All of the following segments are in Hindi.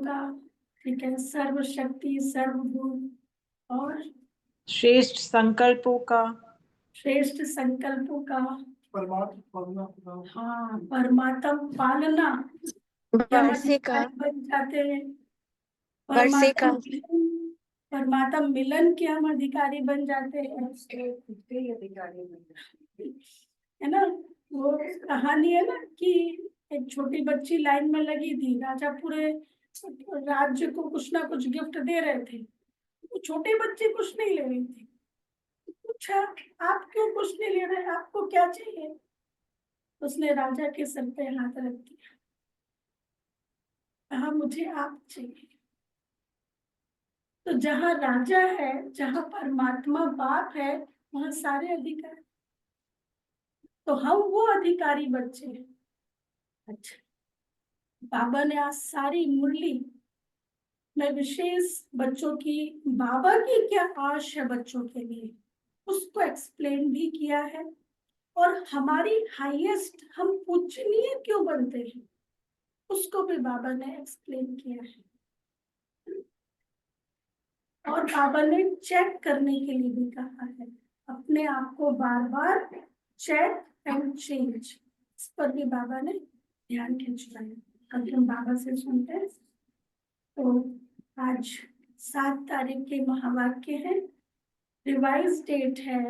का, ठीक है, सर्वशक्ति, सर्वभूत और श्रेष्ठ संकल्पों का, श्रेष्ठ संकल्पों का, परमात्मा हाँ, परमात्म पालना, क्या हम वर्षे का, अधिकारी बन जाते हैं? वर्षे का, परमात्म मिलन के हम अधिकारी बन जाते हैं, है ना। वो कहानी है ना कि एक छोटी बच्ची लाइन में लगी थी, राजा पूरे राज्य को कुछ ना कुछ गिफ्ट दे रहे थे, वो छोटी बच्ची कुछ नहीं ले रही थी। पूछा, आप क्यों कुछ नहीं ले रहे, आपको क्या चाहिए? उसने राजा के सर पे हाथ रख दिया, कहा मुझे आप चाहिए। तो जहाँ राजा है, जहाँ परमात्मा बाप है, वहाँ सारे अधिकार, तो हम वो अधिकारी बच्चे हैं। अच्छा, बाबा ने आज सारी मुरली में विशेष बच्चों की, बाबा की क्या आश है बच्चों के लिए, उसको एक्सप्लेन भी किया है। और हमारी हाईएस्ट, हम पूजनीय क्यों बनते हैं, उसको भी बाबा ने एक्सप्लेन किया है। और बाबा ने चेक करने के लिए भी कहा है, अपने आप को बार बार चेक एंड चेंज, इस पर भी बाबा ने ध्यान खिंचवाया। कल हम बाबा से सुनते हैं। तो आज 7 तारीख के महावाक्य है, रिवाइज डेट है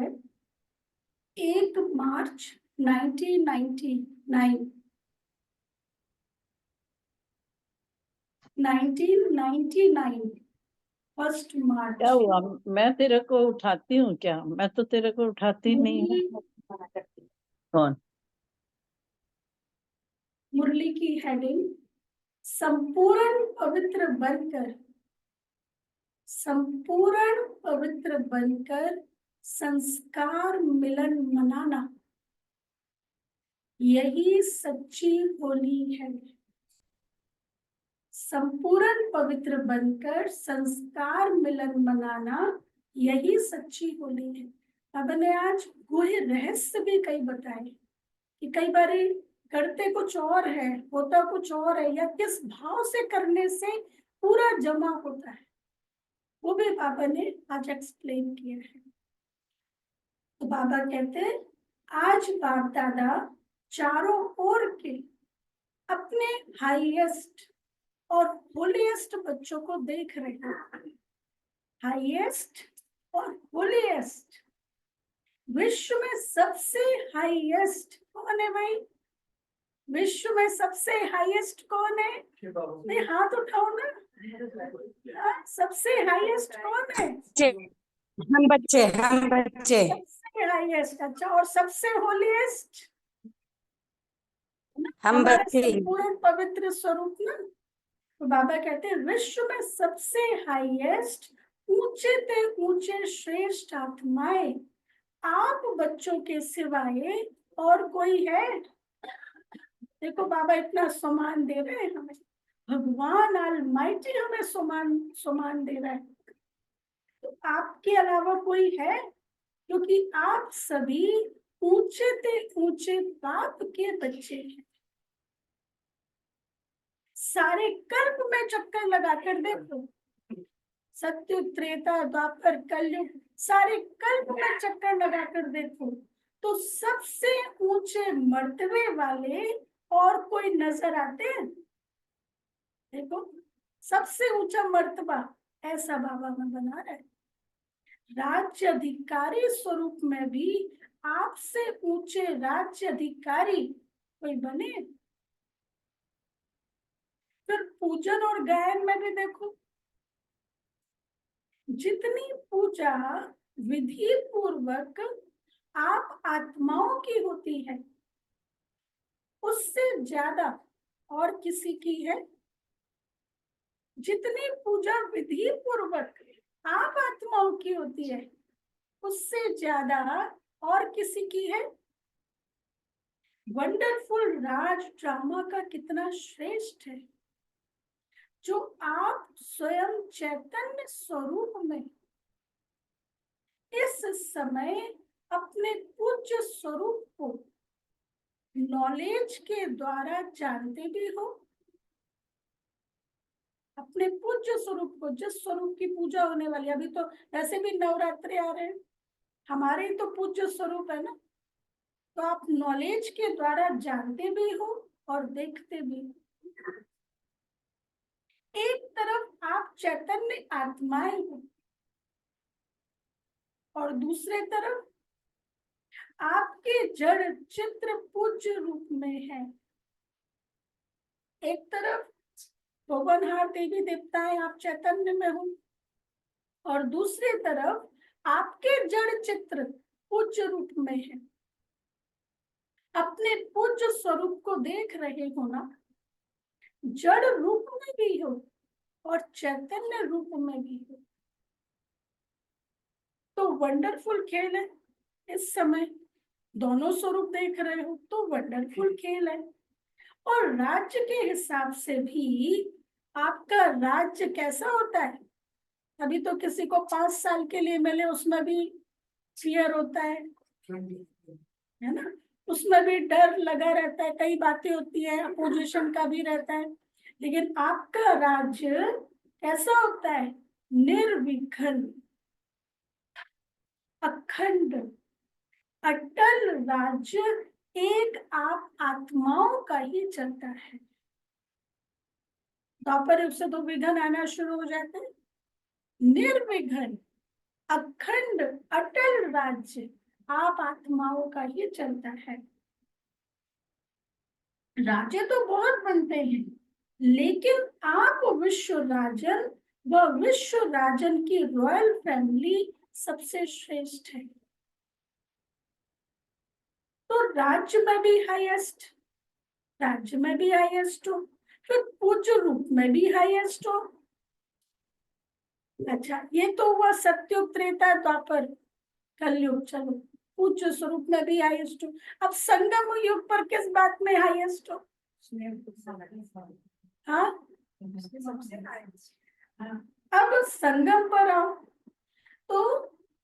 1 मार्च 1999। 1999 1 मार्च। क्या हुआ? मैं तेरे को उठाती हूँ क्या? मैं तो तेरे को उठाती नहीं हूँ। कौन? मुरली की हेडिंग, संपूर्ण पवित्र बनकर, संपूर्ण पवित्र बनकर संस्कार मिलन मनाना, यही सच्ची होली है। संपूर्ण पवित्र बनकर संस्कार मिलन मनाना, यही सच्ची होली है। बाबा ने आज गुह्य रहस्य भी कई बताए कि कई बार करते कुछ और है, होता कुछ और है, या किस भाव से करने से पूरा जमा होता है, वो भी बाबा ने आज एक्सप्लेन किया है। तो बाबा कहते हैं, आज बाप दादा चारों ओर के अपने हाईएस्ट और होलीएस्ट बच्चों को देख रहे हैं। हाईएस्ट और होलीएस्ट, विश्व में सबसे हाईएस्ट कौन है भाई? विश्व में सबसे हाईएस्ट कौन है? नहीं, हाथ उठाओ ना। सबसे हाईएस्ट कौन है? हम बच्चे, हम बच्चे। सबसे हाईएस्ट, अच्छा, और सबसे होलीएस्ट हम हमारा बच्चे। संपूर्ण पवित्र स्वरूप ना। तो बाबा कहते हैं, विश्व में सबसे हाईएस्ट, ऊंचे ते ऊंचे श्रेष्ठ आत्माएं आप बच्चों के सिवाय और कोई है? देखो बाबा इतना सम्मान दे रहे हैं हमें, भगवान ऑलमाइटी हमें सम्मान दे रहा है। तो आपके अलावा कोई है? क्योंकि आप सभी ऊंचे ते ऊंचे बाप के बच्चे हैं। सारे कल्प में चक्कर लगाकर देखो, सत्य, त्रेता, द्वापर, कलयुग, सारे कल्प में चक्कर लगाकर देखो, तो सबसे ऊंचे मर्तबे वाले और कोई नजर आते हैं? देखो, सबसे ऊंचा मर्तबा ऐसा बाबा में बना है। राज्य अधिकारी स्वरूप में भी आपसे ऊंचे राज्य अधिकारी कोई बने? फिर पूजन और गायन में भी देखो, जितनी पूजा विधि पूर्वक आप आत्माओं की होती है, उससे ज्यादा और किसी की है? जितनी पूजा विधि पूर्वक आप आत्माओं की होती है, उससे ज्यादा और किसी की है? वंडरफुल राज ड्रामा का कितना श्रेष्ठ है, जो आप स्वयं चैतन्य स्वरूप में इस समय अपने पूज्य स्वरूप को नॉलेज के द्वारा जानते भी हो। आप अपने पूज्य स्वरूप को, जिस स्वरूप की पूजा होने वाली है, अभी तो वैसे भी नवरात्रि आ रहे हैं, हमारे ही तो पूज्य स्वरूप है ना, तो आप नॉलेज के द्वारा जानते भी हो और देखते भी हो। एक तरफ आप चैतन्य आत्माएं हो और दूसरे तरफ आपके जड़ चित्र पूज्य रूप में है। एक तरफ भुवनहार देवी देवताएं आप चैतन्य में हो और दूसरी तरफ आपके जड़ चित्र पूज्य रूप में है। अपने पूज्य स्वरूप को देख रहे हो ना, जड़ रूप में भी हो और चैतन्य रूप में भी हो। तो वंडरफुल खेल है। इस समय दोनों स्वरूप देख रहे हो तो वंडरफुल खेल है। और राज्य के हिसाब से भी आपका राज्य कैसा होता है? अभी तो किसी को 5 साल के लिए मिले, उसमें भी फियर होता है ना, उसमें भी डर लगा रहता है, कई बातें होती है, अपोजिशन का भी रहता है। लेकिन आपका राज्य कैसा होता है? निर्विघ्न, अखंड, अटल राज्य एक आप आत्माओं का ही चलता है। द्वापर युग से तो विघ्न आना शुरू हो जाते हैं। निर्विघ्न, अखंड, अटल राज्य आप आत्माओं का ही चलता है। राज्य तो बहुत बनते हैं, लेकिन आप विश्व राजन व विश्व राजन की रॉयल फैमिली सबसे श्रेष्ठ है। तो राज्य में भी हाईएस्ट, राज्य में भी हाईएस्ट हो, फिर पूज्य रूप में भी हाईएस्ट हो। अच्छा, ये तो हुआ सत्युग, त्रेता, द्वापर, कलयुग। चलो, पूज्य स्वरूप में भी हाईएस्ट हो। अब संगम युग पर किस बात में हाईएस्ट हो? हाँ, अब संगम पर आओ तो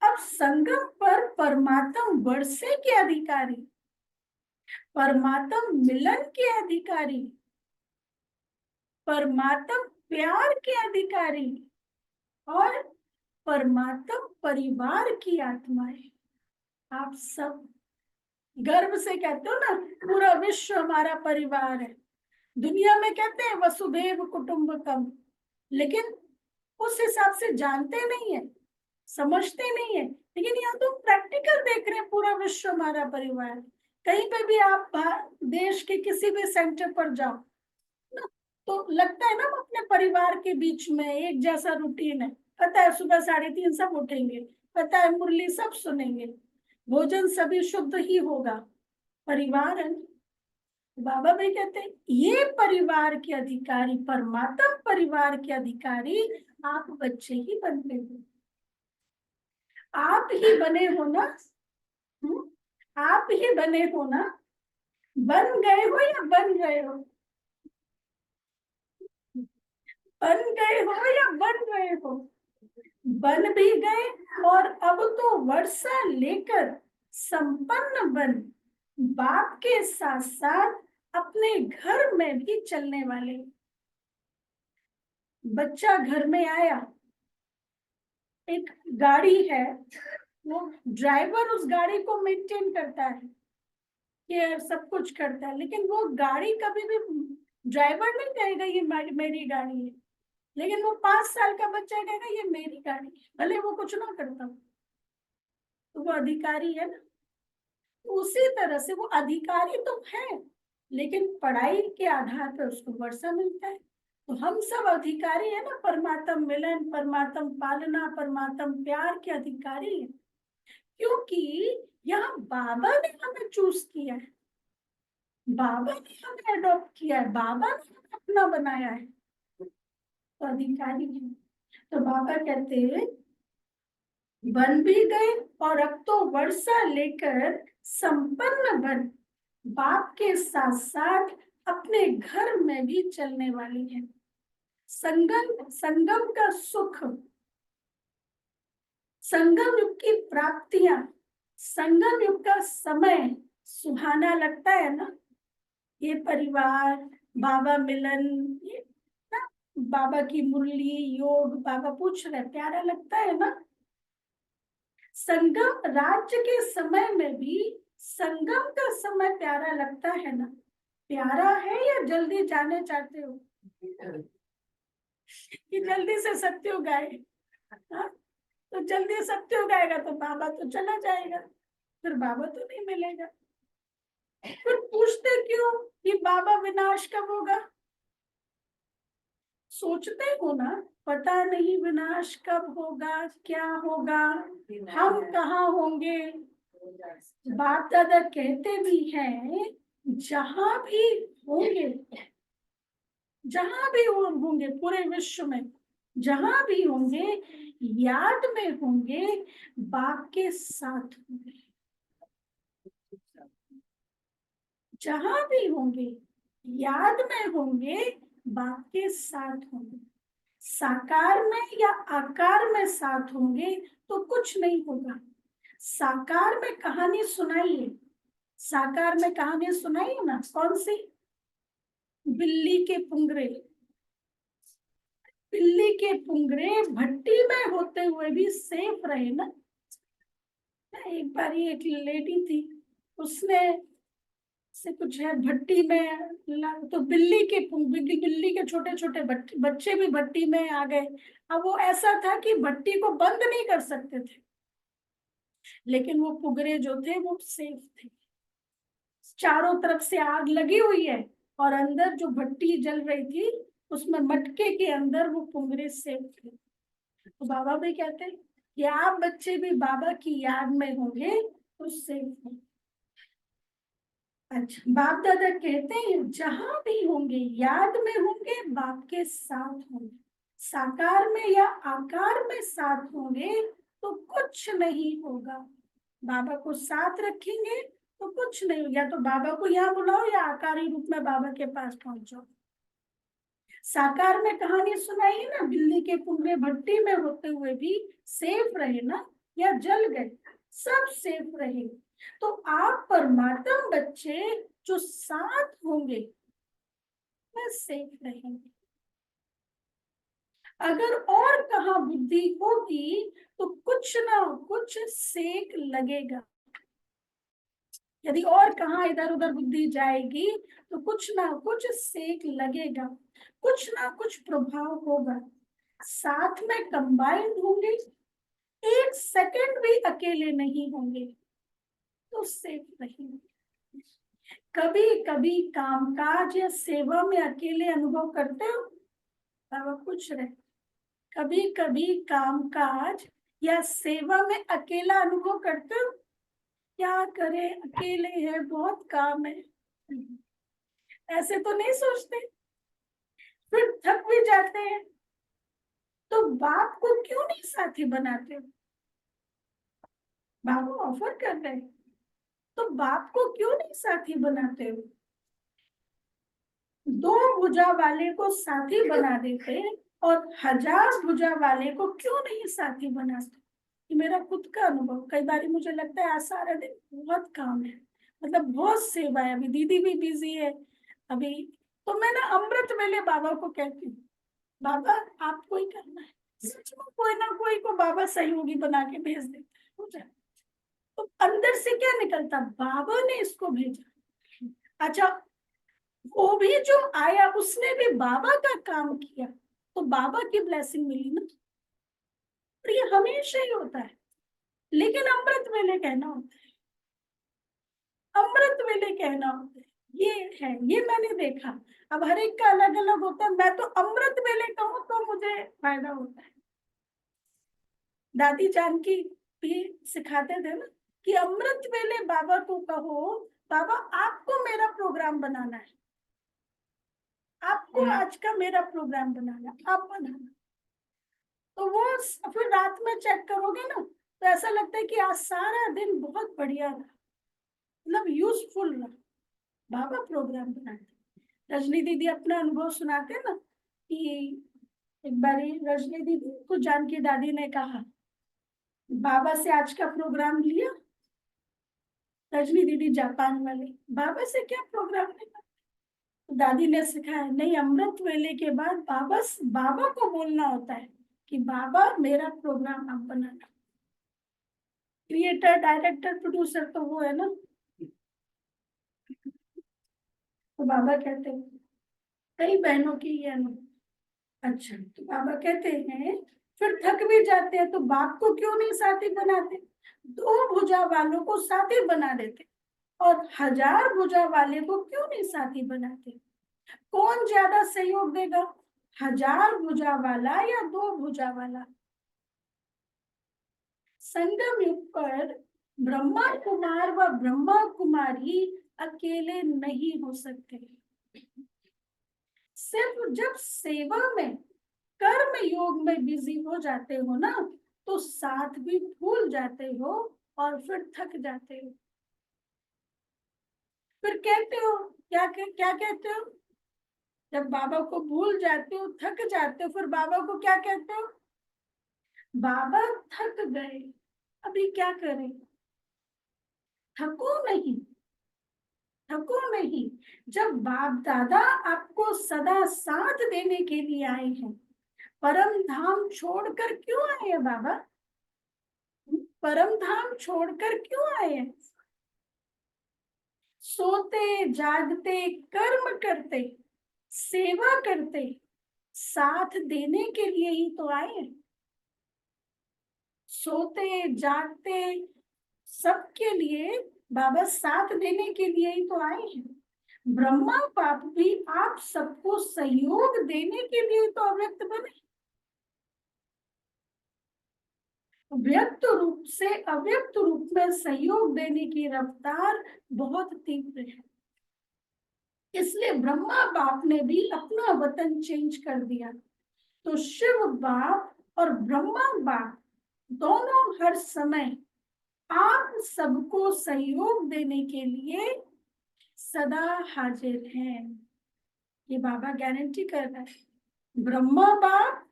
अब संगम पर परमात्म वर्षे के अधिकारी, परमात्म मिलन के अधिकारी, परमात्म प्यार के अधिकारी और परमात्म परिवार की आत्माएं, आप सब गर्व से कहते हो ना, पूरा विश्व हमारा परिवार है। दुनिया में कहते हैं वसुधैव कुटुंबकम, लेकिन उस हिसाब से जानते नहीं है, समझते नहीं है। लेकिन यहाँ तो प्रैक्टिकल देख रहे हैं, पूरा विश्व हमारा परिवार। कहीं पे भी आप देश के किसी भी सेंटर पर जाओ ना, तो लगता है ना हम अपने परिवार के बीच में एक जैसा रूटीन है। पता है सुबह 3:30 सब उठेंगे, पता है मुरली सब सुनेंगे, भोजन सभी शुद्ध ही होगा, परिवार है। बाबा भाई कहते हैं ये परिवार के अधिकारी, परमात्म परिवार के अधिकारी आप बच्चे ही बनते हो, आप ही बने हो ना। आप ही बने हो ना, बन गए हो या बन रहे हो? बन गए हो या बन रहे हो? बन भी गए और अब तो वर्षा लेकर संपन्न बन बाप के साथ साथ अपने घर में भी चलने वाले। बच्चा घर में आया, एक गाड़ी है, वो ड्राइवर उस गाड़ी को मेंटेन करता है, ये सब कुछ करता है, लेकिन वो गाड़ी कभी भी ड्राइवर नहीं कहेगा ये मेरी गाड़ी है, लेकिन वो 5 साल का बच्चा कहेगा ये मेरी गाड़ी है, भले वो कुछ ना करता हो, तो वो अधिकारी है ना। उसी तरह से वो अधिकारी तो है, लेकिन पढ़ाई के आधार पर उसको वर्षा मिलता है। तो हम सब अधिकारी है ना, परमात्म मिलन, परमात्म पालना, परमात्म प्यार के अधिकारी है, क्योंकि यहाँ बाबा ने हमें चूज किया है, बाबा ने हमें अडॉप्ट किया है, बाबा ने हमें अपना बनाया है, तो अधिकारी है। तो बाबा कहते हैं बन भी गए और अब तो वर्षा लेकर संपन्न बन बाप के साथ साथ अपने घर में भी चलने वाली है। संगम का सुख, संगम युग की प्राप्तियां, संगम युग का समय सुहाना लगता है ना। ये परिवार, बाबा मिलन, ये ना बाबा की मुरली योग बाबा पूछ रहे, प्यारा लगता है ना। संगम राज्य के समय में भी संगम का समय प्यारा लगता है ना। प्यारा है या जल्दी जाने चाहते हो कि जल्दी से सत्युग आए? हाँ? तो जल्दी सत्युग आएगा तो बाबा तो चला जाएगा, फिर बाबा तो नहीं मिलेगा। फिर पूछते क्यों कि बाबा विनाश कब होगा? सोचते हो ना, पता नहीं विनाश कब होगा, क्या होगा, हम कहाँ होंगे। बाप दादा कहते भी हैं, जहां भी होंगे, जहां भी होंगे पूरे विश्व में, जहां भी होंगे याद में होंगे, बाप के साथ होंगे। जहां भी होंगे याद में होंगे, बाप के साथ होंगे। साकार में या आकार में साथ होंगे तो कुछ नहीं होगा। साकार में कहानी सुनाइए, साकार में कहानी सुनाइए ना। कौन सी? बिल्ली के पुंगरे। बिल्ली के पुंगरे भट्टी में होते हुए भी सेफ रहे ना। एक बार एक लेडी थी, उसने से कुछ है भट्टी में तो बिल्ली के छोटे छोटे बच्चे भी भट्टी में आ गए। अब वो ऐसा था कि भट्टी को बंद नहीं कर सकते थे, लेकिन वो पुगरे जो थे वो सेफ थे। चारों तरफ से आग लगी हुई है और अंदर जो भट्टी जल रही थी उसमें मटके के अंदर वो पुंगरे सेफ थे। तो बाबा भी कहते हैं कि आप बच्चे भी बाबा की याद में होंगे तो सेफ होंगे। अच्छा, बाप दादा कहते हैं जहां भी होंगे याद में होंगे, बाप के साथ होंगे। साकार में या आकार में साथ होंगे तो कुछ नहीं होगा। बाबा को साथ रखेंगे तो कुछ नहीं होगा। या तो बाबा को यहाँ बुलाओ या आकारी रूप में बाबा के पास पहुंचो। साकार में कहानी सुनाई ना, बिल्ली के पुंगरे भट्टी में होते हुए भी सेफ रहे ना, या जल गए, सब सेफ रहे। तो आप परमात्मा बच्चे जो साथ होंगे वह सेफ रहेंगे। अगर और कहाँ बुद्धि होगी तो कुछ ना कुछ सेक लगेगा। यदि और कहाँ इधर उधर बुद्धि जाएगी तो कुछ ना कुछ सेक लगेगा, कुछ ना कुछ प्रभाव होगा। साथ में कंबाइंड होंगे, एक सेकंड भी अकेले नहीं होंगे तो सेफ रहेंगे। कभी कभी कामकाज या सेवा में अकेले अनुभव करते हो? बाबा पूछ रहे, कभी कभी कामकाज या सेवा में अकेला अनुभव करते हो? क्या करें, अकेले हैं, बहुत काम है, ऐसे तो नहीं सोचते? फिर थक भी जाते हैं तो बाप को क्यों नहीं साथी बनाते हो? बाबा ऑफर कर रहे हैं तो बाप को क्यों नहीं साथी बनाते हो? दो भुजा वाले को साथी बना देते और 1000 भुजा वाले को क्यों नहीं साथी बनाते? ये मेरा खुद का अनुभव। कई बार मुझे लगता है आज सारा दिन बहुत काम है, मतलब बहुत सेवा है, अभी दीदी भी बिजी है अभी। तो मैं ना अमृत वेले बाबा को कहती हूँ, बाबा आपको ही करना है। सच में कोई ना कोई को बाबा सहयोगी बना के भेज देता है, हो जाए। तो अंदर से क्या निकलता, बाबा ने इसको भेजा। अच्छा, वो भी जो आया उसने भी बाबा का काम किया तो बाबा की ब्लेसिंग मिली ना। और ये हमेशा ही होता है, लेकिन अमृत वेले कहना होता है, अमृत वेले कहना होता है। ये है, ये मैंने देखा। अब हर एक का अलग अलग होता है, मैं तो अमृत वेले कहूँ तो मुझे फायदा होता है। दादी जानकी भी सिखाते थे ना कि अमृत वेले बाबा को कहो, बाबा आपको मेरा प्रोग्राम बनाना है, आपको आज का मेरा प्रोग्राम बनाना, आप बनाना। तो वो फिर रात में चेक करोगे ना तो ऐसा लगता है कि आज सारा दिन बहुत बढ़िया रहा, मतलब यूजफुल रहा, बाबा प्रोग्राम बनाते। रजनी दीदी अपना अनुभव सुनाते ना कि एक बार रजनी दीदी को जानकी दादी ने कहा, बाबा से आज का प्रोग्राम लिया। रजनी दीदी जापान वाले, बाबा से क्या प्रोग्राम लेना, दादी ने सिखाया नहीं, अमृत वेले के बाद बाबा को बोलना होता है कि बाबा मेरा प्रोग्राम आप बनाना। क्रिएटर, डायरेक्टर, प्रोड्यूसर तो वो है ना। तो बाबा कहते हैं, कई बहनों की ये अनुभव। अच्छा, तो बाबा कहते हैं फिर थक भी जाते हैं तो बाप को क्यों नहीं साथी बनाते? 2 भुजा वालों को साथी बना देते, और 1000 भुजा वाले को क्यों नहीं साथी बनाते? कौन ज्यादा सहयोग देगा, 1000 भुजा वाला या 2 भुजा वाला? संगम युग पर ब्रह्मा कुमार व ब्रह्मा कुमारी अकेले नहीं हो सकते। सिर्फ जब सेवा में, कर्म योग में बिजी हो जाते हो ना, तो साथ भी भूल जाते हो और फिर थक जाते हो। फिर कहते हो क्या कहते हो? जब बाबा को भूल जाते हो, थक जाते हो, फिर बाबा को क्या कहते हो? बाबा थक गए, अभी क्या करें? थको नहीं, थको नहीं। जब बाप दादा आपको सदा साथ देने के लिए आए हैं, परम धाम छोड़कर क्यों आए हैं बाबा? परम धाम छोड़कर क्यों आए हैं? सोते जागते, कर्म करते, सेवा करते, साथ देने के लिए ही तो आए हैं। सोते जागते सबके लिए बाबा साथ देने के लिए ही तो आए हैं। ब्रह्मा बाप भी आप सबको सहयोग देने के लिए तो अव्यक्त बने। व्यक्त रूप से अव्यक्त रूप में सहयोग देने की रफ्तार बहुत तीव्र है। इसलिए ब्रह्मा बाप ने भी अपना वतन चेंज कर दिया। तो शिव बाप और ब्रह्मा बाप दोनों हर समय आप सबको सहयोग देने के लिए सदा हाजिर हैं। ये बाबा गारंटी कर रहा है। ब्रह्मा बाप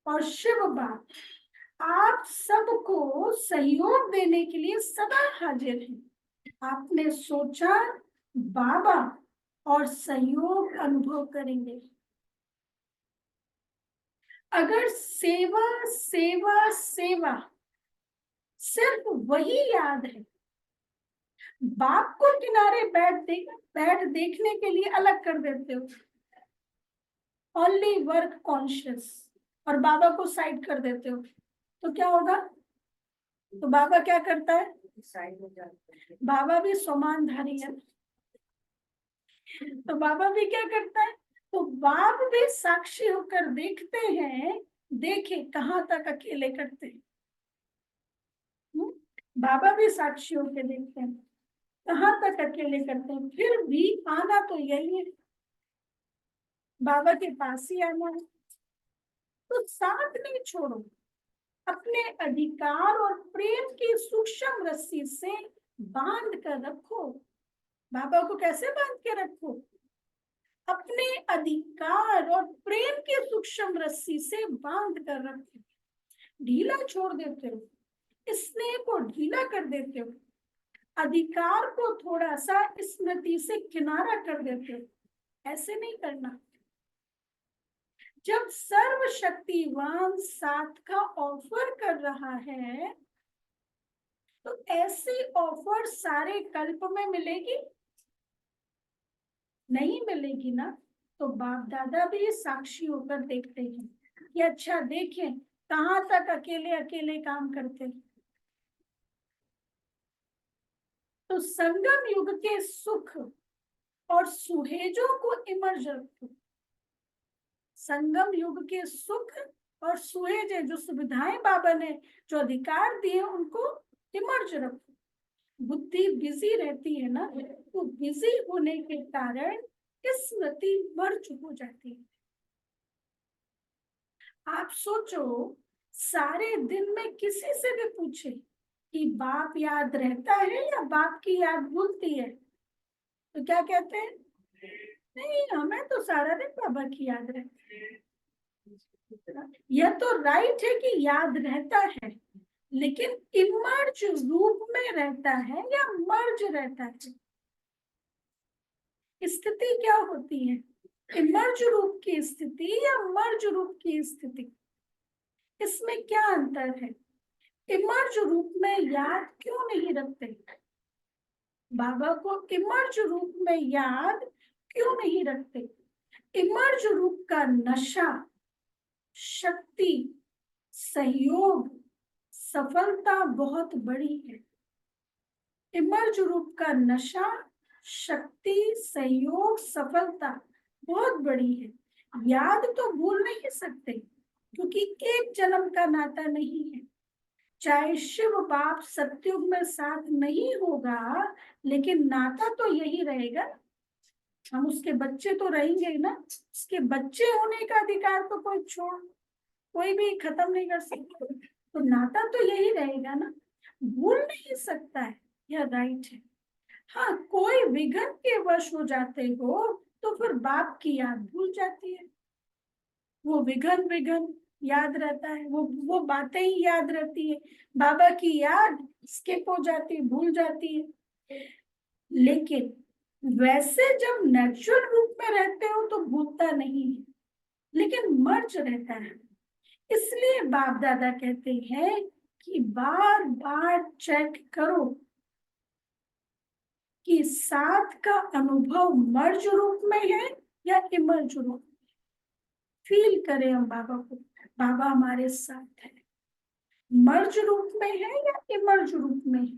और शिव बाप आप सबको सहयोग देने के लिए सदा हाजिर हैं। आपने सोचा, बाबा और सहयोग अनुभव करेंगे। अगर सेवा सेवा सेवा सिर्फ वही याद है, बाप को किनारे बैठ देखने के लिए अलग कर देते हो, ओनली वर्क कॉन्शियस, और बाबा को साइड कर देते हो, तो क्या होगा? तो बाबा क्या करता है? बाबा भी समानधारी है। तो बाबा भी क्या करता है? तो बाप भी साक्षी होकर देखते हैं, देखे कहाँ तक अकेले करते हैं। बाबा भी साक्षी होकर देखते हैं कहाँ तक अकेले करते हैं। फिर भी आना तो यही है, बाबा के पास ही आना है। तो साथ नहीं छोड़ो, अपने अधिकार और प्रेम की सूक्ष्म रस्सी से बांध कर रखो। बाबा को कैसे बांध के रखो? अपने अधिकार और प्रेम की सूक्ष्म रस्सी से बांध कर रखो। ढीला छोड़ देते हो, स्नेह को ढीला कर देते हो, अधिकार को थोड़ा सा स्मृति से किनारा कर देते हो। ऐसे नहीं करना। जब सर्वशक्तिवान साथ का ऑफर कर रहा है, तो ऐसी ऑफर सारे कल्प में मिलेगी? नहीं मिलेगी ना। तो बाप दादा भी साक्षी होकर देखते हैं कि अच्छा देखें कहाँ तक अकेले अकेले काम करते। तो संगम युग के सुख और सुहेजों को इमर्ज रखो। संगम युग के सुख और सुहेजे, जो सुविधाएं बाबा ने, जो अधिकार दिए, उनको इमर्ज रखो। बुद्धि बिजी रहती है ना, तो बिजी होने के कारण स्मृति मर्ज हो जाती है। आप सोचो, सारे दिन में किसी से भी पूछे कि बाप याद रहता है या बाप की याद भूलती है, तो क्या कहते हैं? नहीं, हमें तो सारा दिन बाबा की याद रहती है। यह तो राइट है कि याद रहता है, लेकिन इमर्ज रूप में रहता है या मर्ज रहता है? स्थिति क्या होती है? इमर्ज रूप की स्थिति या मर्ज रूप की स्थिति? इसमें क्या अंतर है? इमर्ज रूप में याद क्यों नहीं रखते? बाबा को इमर्ज रूप में याद क्यों नहीं रखते? इमर्ज रूप का नशा, शक्ति, सहयोग, सफलता बहुत बड़ी है। इमर्ज रूप का नशा, शक्ति, सहयोग, सफलता बहुत बड़ी है। याद तो भूल नहीं सकते क्योंकि एक जन्म का नाता नहीं है। चाहे शिव बाप सतयुग में साथ नहीं होगा, लेकिन नाता तो यही रहेगा। हम उसके बच्चे तो रहेंगे ना। उसके बच्चे होने का अधिकार तो कोई भी खत्म नहीं कर सकता। तो नाता तो यही रहेगा ना, भूल नहीं सकता है, यह राइट है। हाँ, कोई विघन के वश हो जाते हो तो फिर बाप की याद भूल जाती है। वो विघन याद रहता है, वो बातें ही याद रहती है। बाबा की याद स्किप हो जाती है, भूल जाती है। लेकिन वैसे जब नेचुरल रूप में रहते हो तो भूलता नहीं है, लेकिन मर्ज रहता है। इसलिए बाप दादा कहते हैं कि बार बार चेक करो कि साथ का अनुभव मर्ज रूप में है या इमर्ज रूप में। फील करें हम बाबा को, बाबा हमारे साथ है। मर्ज रूप में है या इमर्ज रूप में है?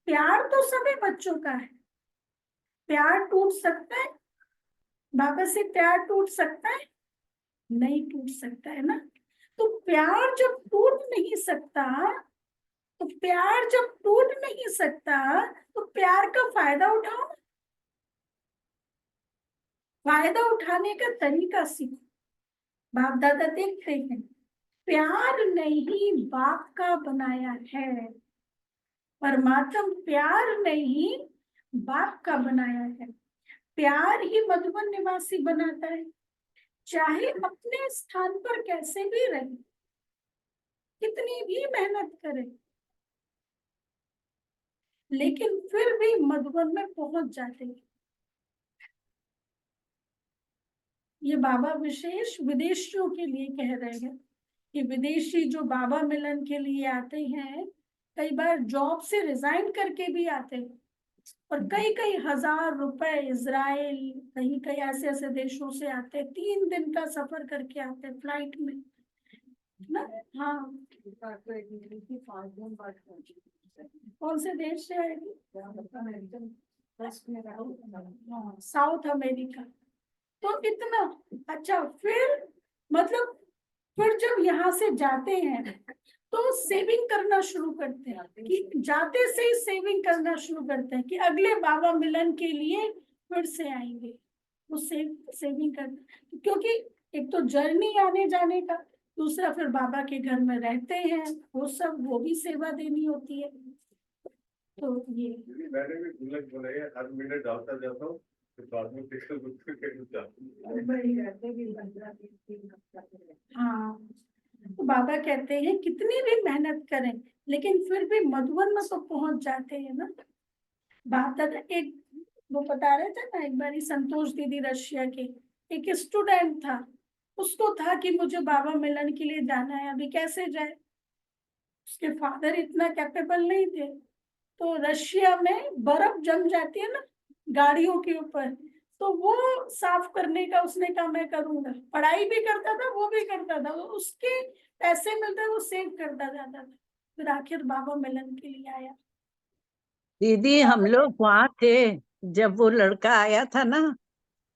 प्यार तो सभी बच्चों का है। प्यार टूट सकता है? बाबा से प्यार टूट सकता है? नहीं टूट सकता है ना। तो प्यार जब टूट नहीं सकता, तो प्यार जब टूट नहीं सकता तो प्यार का फायदा उठाओ। फायदा उठाने का तरीका सीखो। बाप दादा देखते हैं, प्यार नहीं बाप का बनाया है। परमात्मा प्यार नहीं बाप का बनाया है। प्यार ही मधुबन निवासी बनाता है। चाहे अपने स्थान पर कैसे भी रहे, कितनी भी मेहनत करे, लेकिन फिर भी मधुबन में पहुंच जाते हैं। ये बाबा विशेष विदेशियों के लिए कह रहे हैं कि विदेशी जो बाबा मिलन के लिए आते हैं, कई बार जॉब से रिजाइन करके भी आते हैं और कई कई हजार रुपए, इजराइल, कहीं कई ऐसे ऐसे देशों से आते हैं, 3 दिन का सफर करके आते हैं फ्लाइट में ना। हाँ, कौन से देश से आएगी? South America. तो इतना अच्छा। फिर मतलब फिर जब यहाँ से जाते हैं तो सेविंग करना शुरू करते हैं, कि जाते से ही सेविंग करना शुरू करते हैं कि अगले बाबा मिलन के लिए फिर से आएंगे। वो सेविंग करते, क्योंकि एक तो जर्नी आने जाने का, दूसरा फिर बाबा के घर में रहते हैं, वो भी सेवा देनी होती है। तो ये मैंने भी बुलेट बनाई है, हर महीने डालता जाता हूँ, तो बाद में पिक्चर हाँ, तो बाबा कहते हैं कितनी भी मेहनत करें लेकिन फिर भी मधुबन में तो पहुंच जाते हैं ना। बात दादा एक वो बता रहे थे ना, एक बार संतोष दीदी रशिया के एक स्टूडेंट था, उसको था कि मुझे बाबा मिलन के लिए जाना है, अभी कैसे जाए। उसके फादर इतना कैपेबल नहीं थे, तो रशिया में बर्फ जम जाती है ना गाड़ियों के ऊपर, तो वो साफ करने का उसने कहा मैं करूंगा। पढ़ाई भी करता था, वो भी करता था, उसके पैसे मिलते वो सेव करता जाता था। फिर आखिर बाबा मिलन के लिए आया। दीदी हम लोग वहाँ थे जब वो लड़का आया था ना,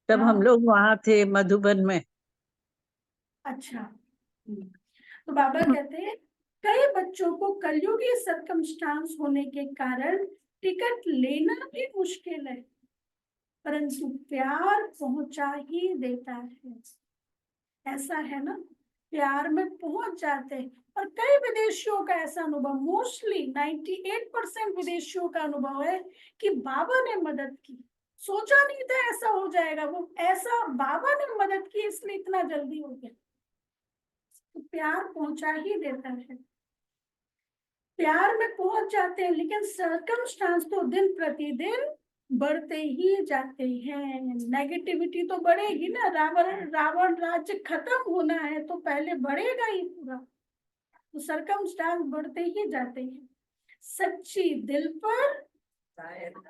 तब हम हाँ, लोग वहाँ थे मधुबन में। अच्छा। तो बाबा कहते हैं कई बच्चों को कलयुगी सर्कमस्टांस होने के कारण टिकट लेना भी मुश्किल है, परंतु प्यार पहुंचा ही देता है। ऐसा है ना, प्यार में पहुंच जाते हैं। और कई विदेशियों का ऐसा अनुभव, मोस्टली 98% विदेशियों का अनुभव है कि बाबा ने मदद की। सोचा नहीं था ऐसा हो जाएगा, वो ऐसा बाबा ने मदद की इसलिए इतना जल्दी हो गया। तो प्यार पहुंचा ही देता है। प्यार में पहुंच जाते हैं, लेकिन सर्कमस्टांस तो दिन प्रतिदिन बढ़ते ही जाते हैं। नेगेटिविटी तो बढ़ेगी ना, रावण रावण राज्य खत्म होना है तो पहले बढ़ेगा ही पूरा, तो सरकमस्टांस बढ़ते ही जाते हैं। सच्ची दिल पर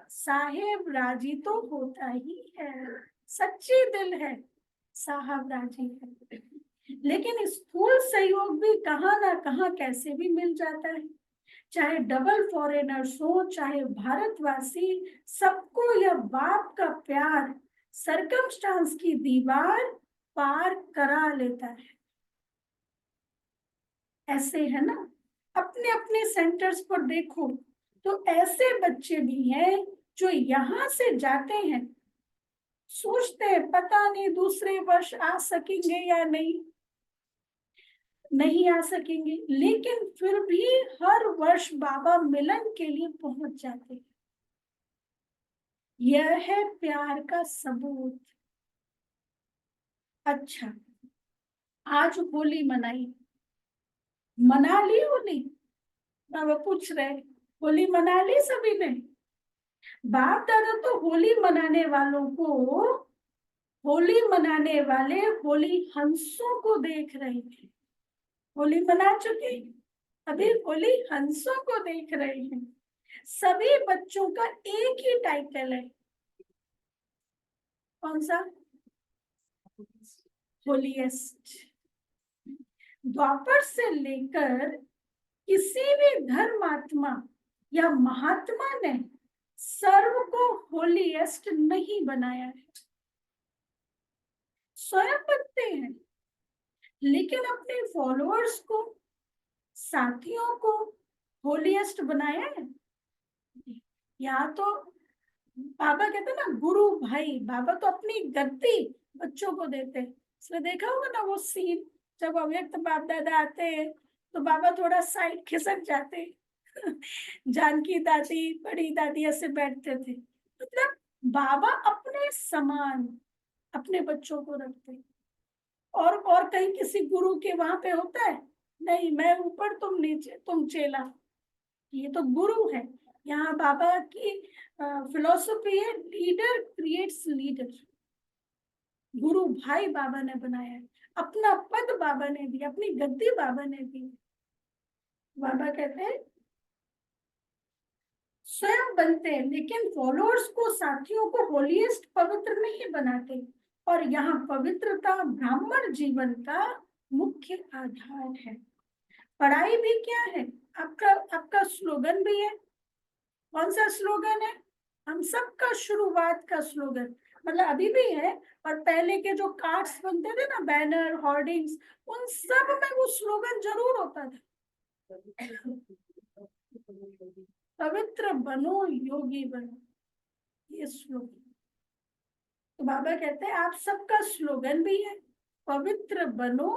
साहेब राजी तो होता ही है। सच्ची दिल है, साहब राजी है। लेकिन स्थूल सहयोग भी कहाँ ना कहाँ कैसे भी मिल जाता है। चाहे डबल फॉरेनर्स हो, चाहे भारतवासी, सबको यह बाप का प्यार सरकमस्टांस की दीवार पार करा लेता है। ऐसे है ना, अपने अपने सेंटर्स पर देखो तो ऐसे बच्चे भी हैं जो यहाँ से जाते हैं, सोचते हैं पता नहीं दूसरे वर्ष आ सकेंगे या नहीं आ सकेंगे, लेकिन फिर भी हर वर्ष बाबा मिलन के लिए पहुंच जाते हैं। यह है प्यार का सबूत। अच्छा, आज होली मनाई, मना ली होली? बाबा पूछ रहे, होली मना ली सभी ने? बाप दादा तो होली मनाने वालों को, होली मनाने वाले होली हंसों को देख रहे थे। होली मना चुके, अभी होली हंसों को देख रहे हैं। सभी बच्चों का एक ही टाइटल है, कौन सा? होलीएस्ट। द्वापर से लेकर किसी भी धर्मात्मा या महात्मा ने सर्व को होलीएस्ट नहीं बनाया है। स्वयं बनते हैं, लेकिन अपने फॉलोअर्स को, साथियों को होलीएस्ट बनाया है। यहाँ तो बाबा कहते ना गुरु भाई, बाबा तो अपनी गद्दी बच्चों को देते। इसलिए देखा होगा ना वो सीन, जब अव्यक्त बाप दादा आते हैं तो बाबा थोड़ा साइड खिसक जाते जानकी दादी, बड़ी दादी ऐसे बैठते थे। मतलब बाबा अपने समान अपने बच्चों को रखते। और कहीं किसी गुरु के वहां पे होता है? नहीं, मैं ऊपर तुम नीचे, तुम चेला, ये तो गुरु है। यहाँ बाबा की फिलॉसफी है, लीडर क्रिएट्स लीडर। गुरु भाई बाबा ने बनाया है, अपना पद बाबा ने दिया, अपनी गद्दी बाबा ने दी। बाबा कहते हैं स्वयं बनते हैं, लेकिन फॉलोअर्स को, साथियों को होलीएस्ट पवित्र नहीं बनाते। और यहाँ पवित्रता ब्राह्मण जीवन का मुख्य आधार है। पढ़ाई भी क्या है, आपका स्लोगन भी है। कौन सा स्लोगन है? हम सबका शुरुआत का स्लोगन, मतलब अभी भी है, और पहले के जो कार्ड्स बनते थे ना, बैनर, होर्डिंग्स, उन सब में वो स्लोगन जरूर होता था, पवित्र बनो योगी बनो, ये स्लोगन। तो बाबा कहते हैं आप सबका स्लोगन भी है, पवित्र बनो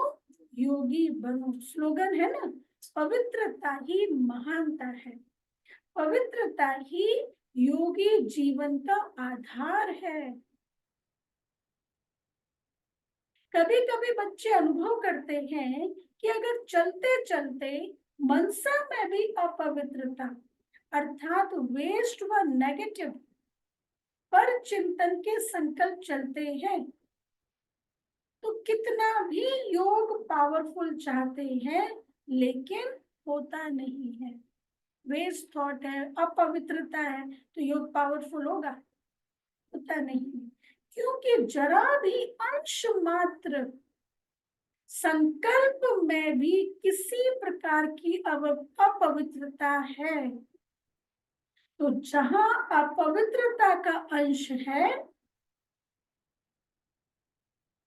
योगी बनो। स्लोगन है ना, पवित्रता ही महानता है, पवित्रता ही योगी जीवन का आधार है। कभी कभी बच्चे अनुभव करते हैं कि अगर चलते चलते मनसा में भी अपवित्रता अर्थात वेस्ट व नेगेटिव पर चिंतन के संकल्प चलते हैं, तो कितना भी योग पावरफुल चाहते हैं लेकिन होता नहीं है। वेस्ट थॉट है, अपवित्रता है, तो योग पावरफुल होगा? होता नहीं, क्योंकि जरा भी अंश मात्र संकल्प में भी किसी प्रकार की अपवित्रता है। तो जहां अपवित्रता का अंश है,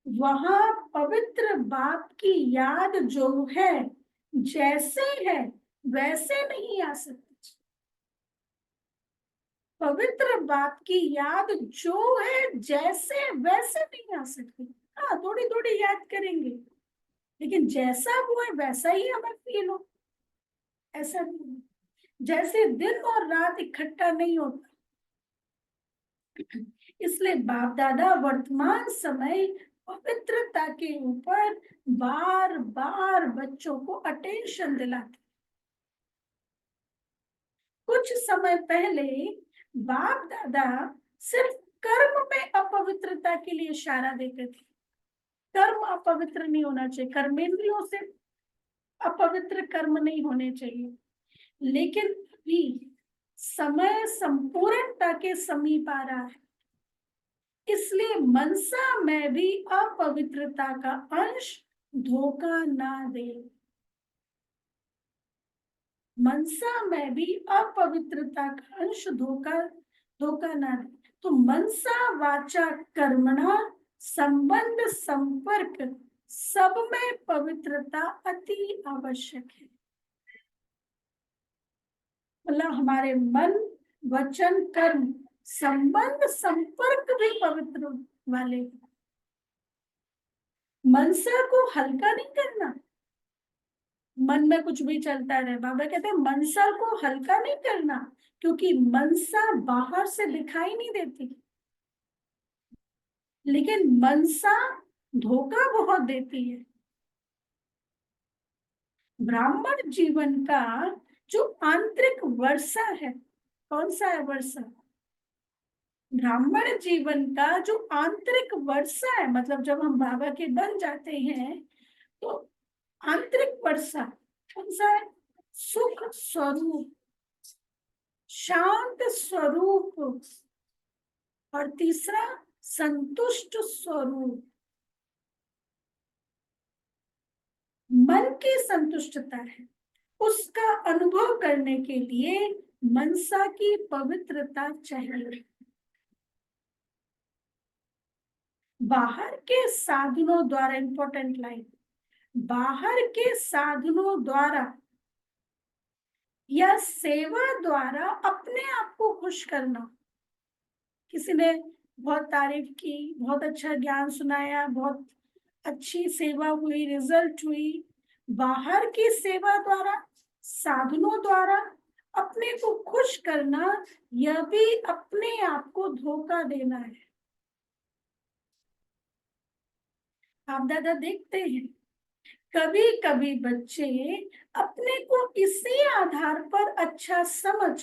वहां पवित्र बाप की याद जो है, जैसे है वैसे नहीं आ सकती। पवित्र बाप की याद जो है जैसे वैसे नहीं आ सकती। हाँ, थोड़ी थोड़ी याद करेंगे, लेकिन जैसा वो है वैसा ही हमें फील हो, ऐसा नहीं। जैसे दिन और रात इकट्ठा नहीं होता। इसलिए बाप दादा वर्तमान समय पवित्रता के ऊपर बार बार बच्चों को अटेंशन दिलाते। कुछ समय पहले बाप दादा सिर्फ कर्म में अपवित्रता के लिए इशारा देते थे। कर्म अपवित्र नहीं होना चाहिए, कर्मेंद्रियों से अपवित्र कर्म नहीं होने चाहिए। लेकिन अभी समय संपूर्णता के समीप आ रहा है, इसलिए मनसा में भी अपवित्रता का अंश धोखा ना दे। मनसा में भी अपवित्रता का अंश धोखा ना दे। तो मनसा वाचा कर्मणा संबंध संपर्क सब में पवित्रता अति आवश्यक है। मतलब हमारे मन वचन कर्म संबंध संपर्क भी पवित्र वाले। मनसा को हल्का नहीं करना, मन में कुछ भी चलता रहे। बाबा कहते हैं मनसा को हल्का नहीं करना, क्योंकि मनसा बाहर से दिखाई नहीं देती, लेकिन मनसा धोखा बहुत देती है। ब्राह्मण जीवन का जो आंतरिक वर्षा है, कौन सा है वर्षा? ब्राह्मण जीवन का जो आंतरिक वर्षा है, मतलब जब हम बाबा के बन जाते हैं तो आंतरिक वर्षा कौन सा है? सुख स्वरूप, शांत स्वरूप, और तीसरा संतुष्ट स्वरूप। मन की संतुष्टता है, उसका अनुभव करने के लिए मनसा की पवित्रता चाहिए। बाहर के साधनों द्वारा, इंपॉर्टेंट लाइन, बाहर के साधनों द्वारा या सेवा द्वारा अपने आप को खुश करना। किसी ने बहुत तारीफ की, बहुत अच्छा ज्ञान सुनाया, बहुत अच्छी सेवा हुई, रिजल्ट हुई। बाहर की सेवा द्वारा, साधनों द्वारा अपने को खुश करना, यह भी अपने आप को धोखा देना है। आप दादा देखते हैं कभी कभी बच्चे अपने को इसी आधार पर अच्छा समझ,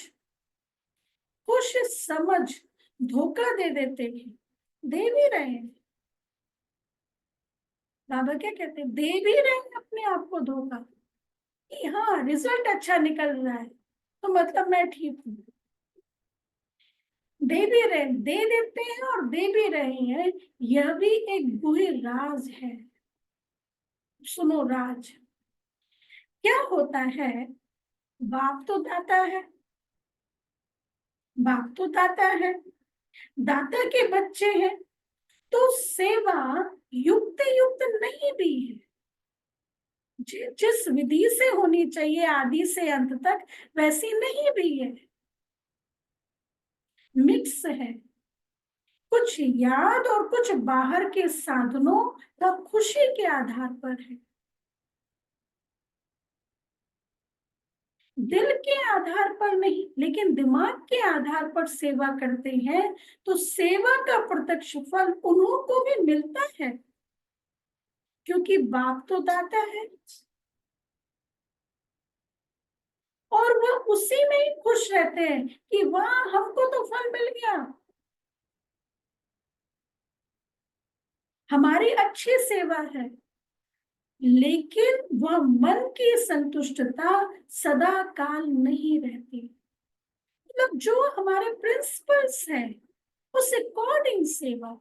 खुश समझ धोखा दे देते हैं, दे भी रहे हैं। बाबा क्या कहते हैं? दे भी रहे हैं अपने आप को धोखा कि हाँ रिजल्ट अच्छा निकल रहा है तो मतलब मैं ठीक हूँ। दे भी रहे, दे देते हैं और दे भी रहे हैं, यह भी एक गुह्य राज है। सुनो राज क्या होता है। बाप तो दाता है, बाप तो दाता है, दाता के बच्चे हैं, तो सेवा युक्त युक्त नहीं भी है। जिस विधि से होनी चाहिए आदि से अंत तक, वैसी नहीं भी है, मिक्स है। कुछ याद और कुछ बाहर के साधनों का खुशी के आधार पर है, दिल के आधार पर नहीं, लेकिन दिमाग के आधार पर सेवा करते हैं तो सेवा का प्रत्यक्ष फल उन्हों को भी मिलता है, क्योंकि बाप तो दाता है और वह उसी में ही खुश रहते हैं कि वाह हमको तो फल मिल गया, हमारी अच्छी सेवा है। लेकिन वह मन की संतुष्टता सदा काल नहीं रहती। मतलब जो हमारे प्रिंसिपल्स हैं उस अकॉर्डिंग सेवा,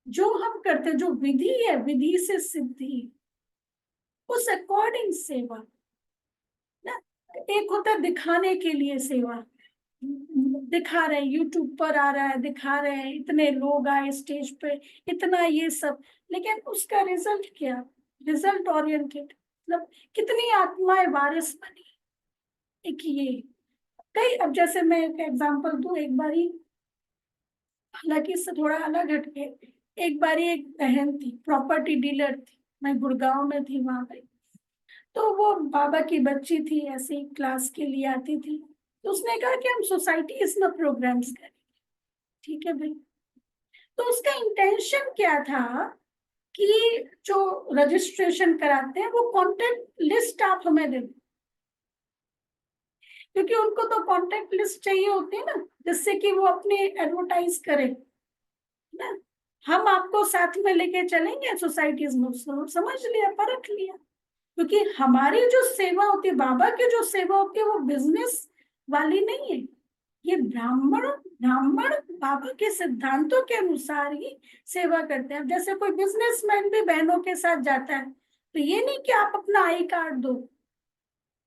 जो हम करते, जो विधि है, विधि से सिद्धि, उस अकॉर्डिंग सेवा ना। एक होता है दिखाने के लिए सेवा, दिखा रहे हैं, यूट्यूब पर आ रहा है, दिखा रहे हैं, इतने लोग आए स्टेज पे, इतना ये सब, लेकिन उसका रिजल्ट क्या? रिजल्ट ओरिएंटेड, मतलब कितनी आत्माएं वारिस बनी। एक ये कई, अब जैसे मैं एक एग्जांपल दूं, एक बारी, हालांकि इससे थोड़ा अलग हटके, एक बारी एक बहन थी, प्रॉपर्टी डीलर थी, मैं गुड़गांव में थी वहां पे, तो वो बाबा की बच्ची थी, ऐसे ही क्लास के लिए आती थी, तो उसने कहा कि हम सोसाइटी में प्रोग्राम्स करें। ठीक है भाई, तो उसका इंटेंशन क्या था कि जो रजिस्ट्रेशन कराते हैं वो कॉन्टेक्ट लिस्ट आप हमें दे दो, क्योंकि उनको तो कॉन्टेक्ट लिस्ट चाहिए होती है ना, जिससे कि वो अपनी एडवर्टाइज करे ना। हम आपको साथ में लेके चलेंगे सोसाइटीज में, समझ लिया, परख लिया। क्योंकि हमारी जो सेवा होती है, बाबा की जो सेवा होती है, वो बिजनेस वाली नहीं है। ये ब्राह्मण ब्राह्मण बाबा के सिद्धांतों के अनुसार ही सेवा करते हैं। अब जैसे कोई बिजनेसमैन भी बहनों के साथ जाता है, तो ये नहीं कि आप अपना आई कार्ड दो,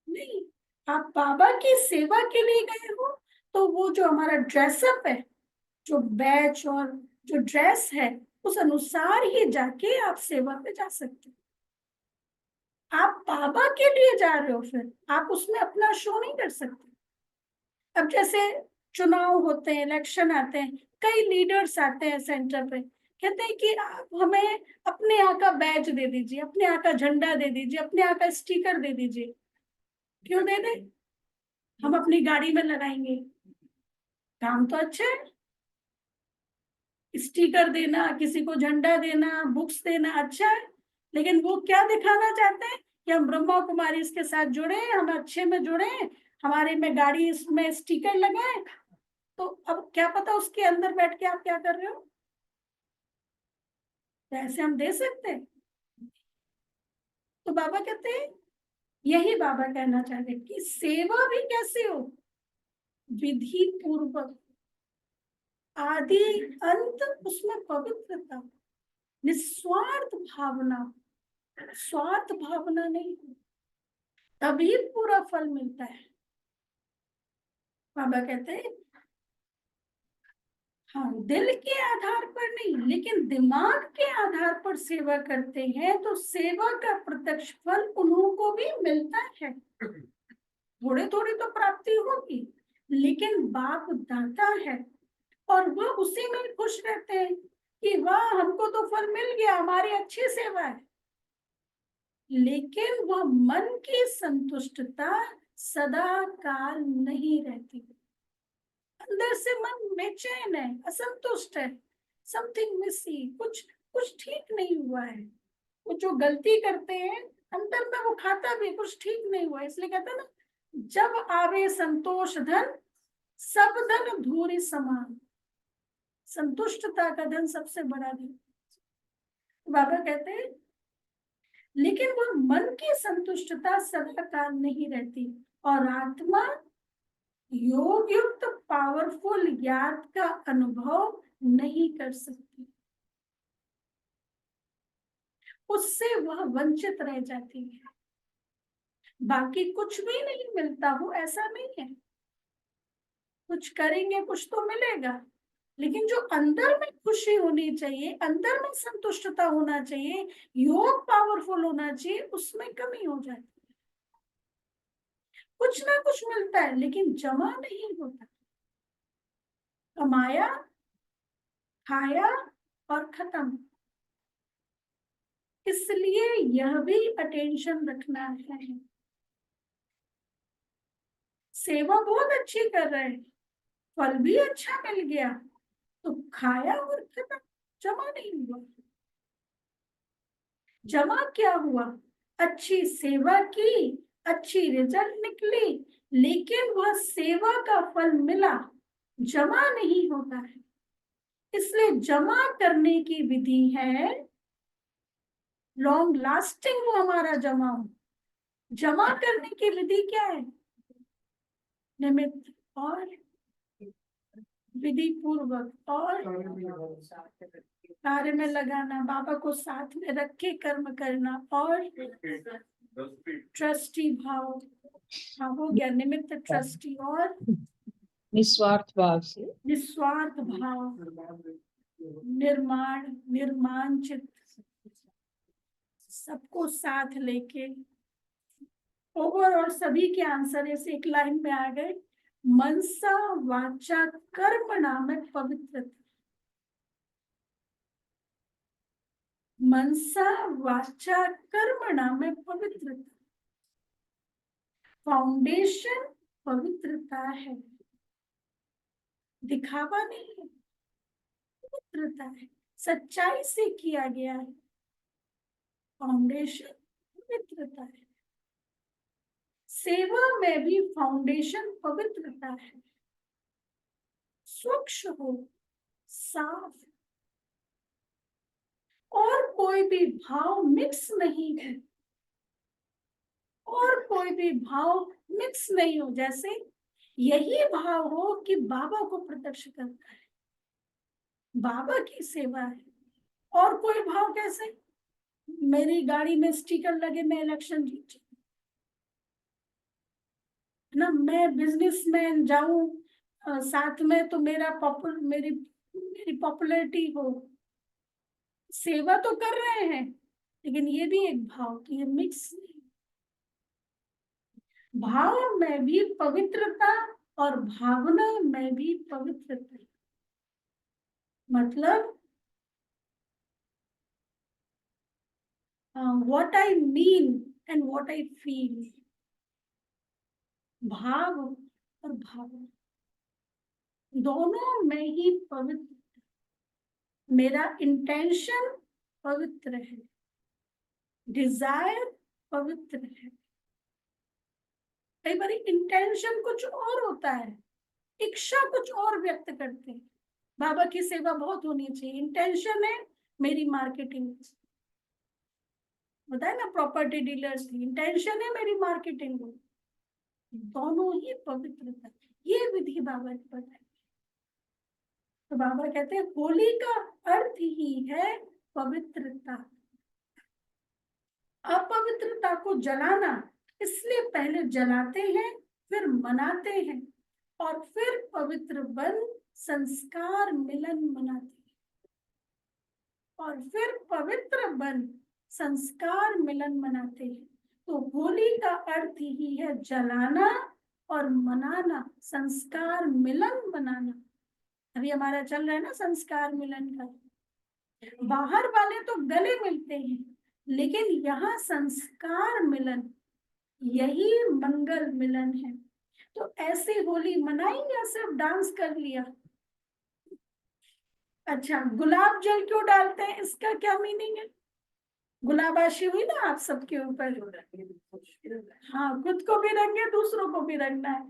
नहीं, आप बाबा की सेवा के लिए गए हो, तो वो जो हमारा ड्रेसअप है, जो बैच और जो ड्रेस है, उस अनुसार ही जाके आप सेवा पे जा सकते हो। आप बाबा के लिए जा रहे हो, फिर आप उसमें अपना शो नहीं कर सकते। अब जैसे चुनाव होते हैं, इलेक्शन आते हैं, कई लीडर्स आते हैं सेंटर पे, कहते हैं कि आप हमें अपने यहाँ का बैज दे दीजिए, अपने यहाँ का झंडा दे दीजिए, अपने यहाँ का स्टिकर दे दीजिए। क्यों दे दे? हम अपनी गाड़ी में लगाएंगे। काम तो अच्छा है, स्टिकर देना, किसी को झंडा देना, बुक्स देना अच्छा है, लेकिन वो क्या दिखाना चाहते हैं कि हम ब्रह्मा कुमारी इसके साथ जुड़े, हम अच्छे में जुड़े, हमारे में गाड़ी इसमें स्टिकर लगाए। तो अब क्या पता उसके अंदर बैठ के आप क्या कर रहे हो, तो ऐसे हम दे सकते हैं? तो बाबा कहते हैं, यही बाबा कहना चाहते हैं कि सेवा भी कैसे हो, विधि पूर्वक, आदि अंत उसमें पवित्रता, निस्वार्थ भावना, स्वार्थ भावना नहीं, तभी पूरा फल मिलता है। बाबा कहते हैं हाँ, दिल के आधार पर नहीं, लेकिन दिमाग के आधार पर सेवा करते हैं तो सेवा का प्रत्यक्ष फल उन्हों को भी मिलता है। थोड़े थोड़ी तो प्राप्ति होगी, लेकिन बाप दाता है और वह उसी में खुश रहते हैं कि वाह, हमको तो फल मिल गया, हमारी अच्छी सेवा है। लेकिन वह मन की संतुष्टता सदा काल नहीं रहती। अंदर से मन बेचैन है, असंतुष्ट है, समथिंग मिसिंग, कुछ कुछ ठीक नहीं हुआ है। वो जो गलती करते हैं अंदर में, वो खाता भी कुछ ठीक नहीं हुआ है। इसलिए कहते हैं ना, जब आवे संतोष धन, सब धन धूरी समान। संतुष्टता का धन सबसे बड़ा धन। बाबा कहते हैं लेकिन वह मन की संतुष्टता सदा काल नहीं रहती, और आत्मा योग युक्त पावरफुल ज्ञात का अनुभव नहीं कर सकती, उससे वह वंचित रह जाती है। बाकी कुछ भी नहीं मिलता हो ऐसा नहीं है, कुछ करेंगे कुछ तो मिलेगा, लेकिन जो अंदर में खुशी होनी चाहिए, अंदर में संतुष्टता होना चाहिए, योग पावरफुल होना चाहिए, उसमें कमी हो जाती है। कुछ ना कुछ मिलता है लेकिन जमा नहीं होता। कमाया, खाया और खत्म। इसलिए यह भी अटेंशन रखना है। सेवा बहुत अच्छी कर रहे हैं, फल भी अच्छा मिल गया, तो खाया और खत्म, जमा नहीं हुआ। जमा क्या हुआ? अच्छी सेवा की, अच्छी रिजल्ट निकली, लेकिन वह सेवा का फल मिला, जमा नहीं होता है। इसलिए जमा करने की विधि है लॉन्ग लास्टिंग, वो हमारा जमा हो। जमा करने की विधि क्या है? निमित्त और विधि पूर्वक और कार्य में लगाना, बाबा को साथ में रख के कर्म करना, और ट्रस्टी भाव। हाँ, हो गया निमित्त, ट्रस्टी और निस्वार्थ भाव से, निस्वार्थ भाव, निर्माण, निर्माण चित्त, सबको साथ लेके। ओवरऑल सभी के आंसर ऐसे एक लाइन में आ गए, मनसा वाचा कर्मणा में पवित्रता। मनसा वाचा कर्मणा में पवित्रता, फाउंडेशन पवित्रता है, दिखावा नहीं है, पवित्रता है, सच्चाई से किया गया है, फाउंडेशन पवित्रता है। सेवा में भी फाउंडेशन पवित्रता है, स्वच्छ हो, साफ, और कोई भी भाव मिक्स नहीं है, और कोई भी भाव मिक्स नहीं हो। जैसे यही भाव हो कि बाबा को प्रत्यक्ष करता है, बाबा की सेवा है, और कोई भाव कैसे, मेरी गाड़ी में स्टिकर लगे मैं इलेक्शन जीत ना, मैं बिजनेसमैन जाऊं साथ में तो मेरी मेरी पॉपुलैरिटी हो। सेवा तो कर रहे हैं, लेकिन ये भी एक भाव कि ये मिक्स नहीं। भाव में भी पवित्रता और भावना में भी पवित्रता। मतलब what I mean and what I feel, भाव और भावना दोनों में ही पवित्र। मेरा इंटेंशन पवित्र है, डिजायर पवित्र है। कई बार इंटेंशन कुछ और होता है, इच्छा कुछ और व्यक्त करते हैं। बाबा की सेवा बहुत होनी चाहिए, इंटेंशन है मेरी मार्केटिंग, बताए ना प्रॉपर्टी डीलर्स की इंटेंशन है मेरी मार्केटिंग हो। दोनों ही पवित्रता, ये विधि बाबा ने बताई। तो बाबा कहते हैं होली का अर्थ ही है पवित्रता। अपवित्रता को जलाना, इसलिए पहले जलाते हैं, फिर मनाते हैं, और फिर पवित्र बन संस्कार मिलन मनाते हैं, और फिर पवित्र बन संस्कार मिलन मनाते हैं। तो होली का अर्थ ही है जलाना और मनाना, संस्कार मिलन मनाना। अभी हमारा चल रहा है ना संस्कार मिलन का। बाहर वाले तो गले मिलते हैं, लेकिन यहाँ संस्कार मिलन, यही मंगल मिलन है। तो ऐसे होली मनाई या सिर्फ डांस कर लिया? अच्छा, गुलाब जल क्यों डालते हैं, इसका क्या मीनिंग है? गुलाबाशी हुई ना आप सबके ऊपर, हाँ, खुद को भी रंगे दूसरों को भी रंगना है।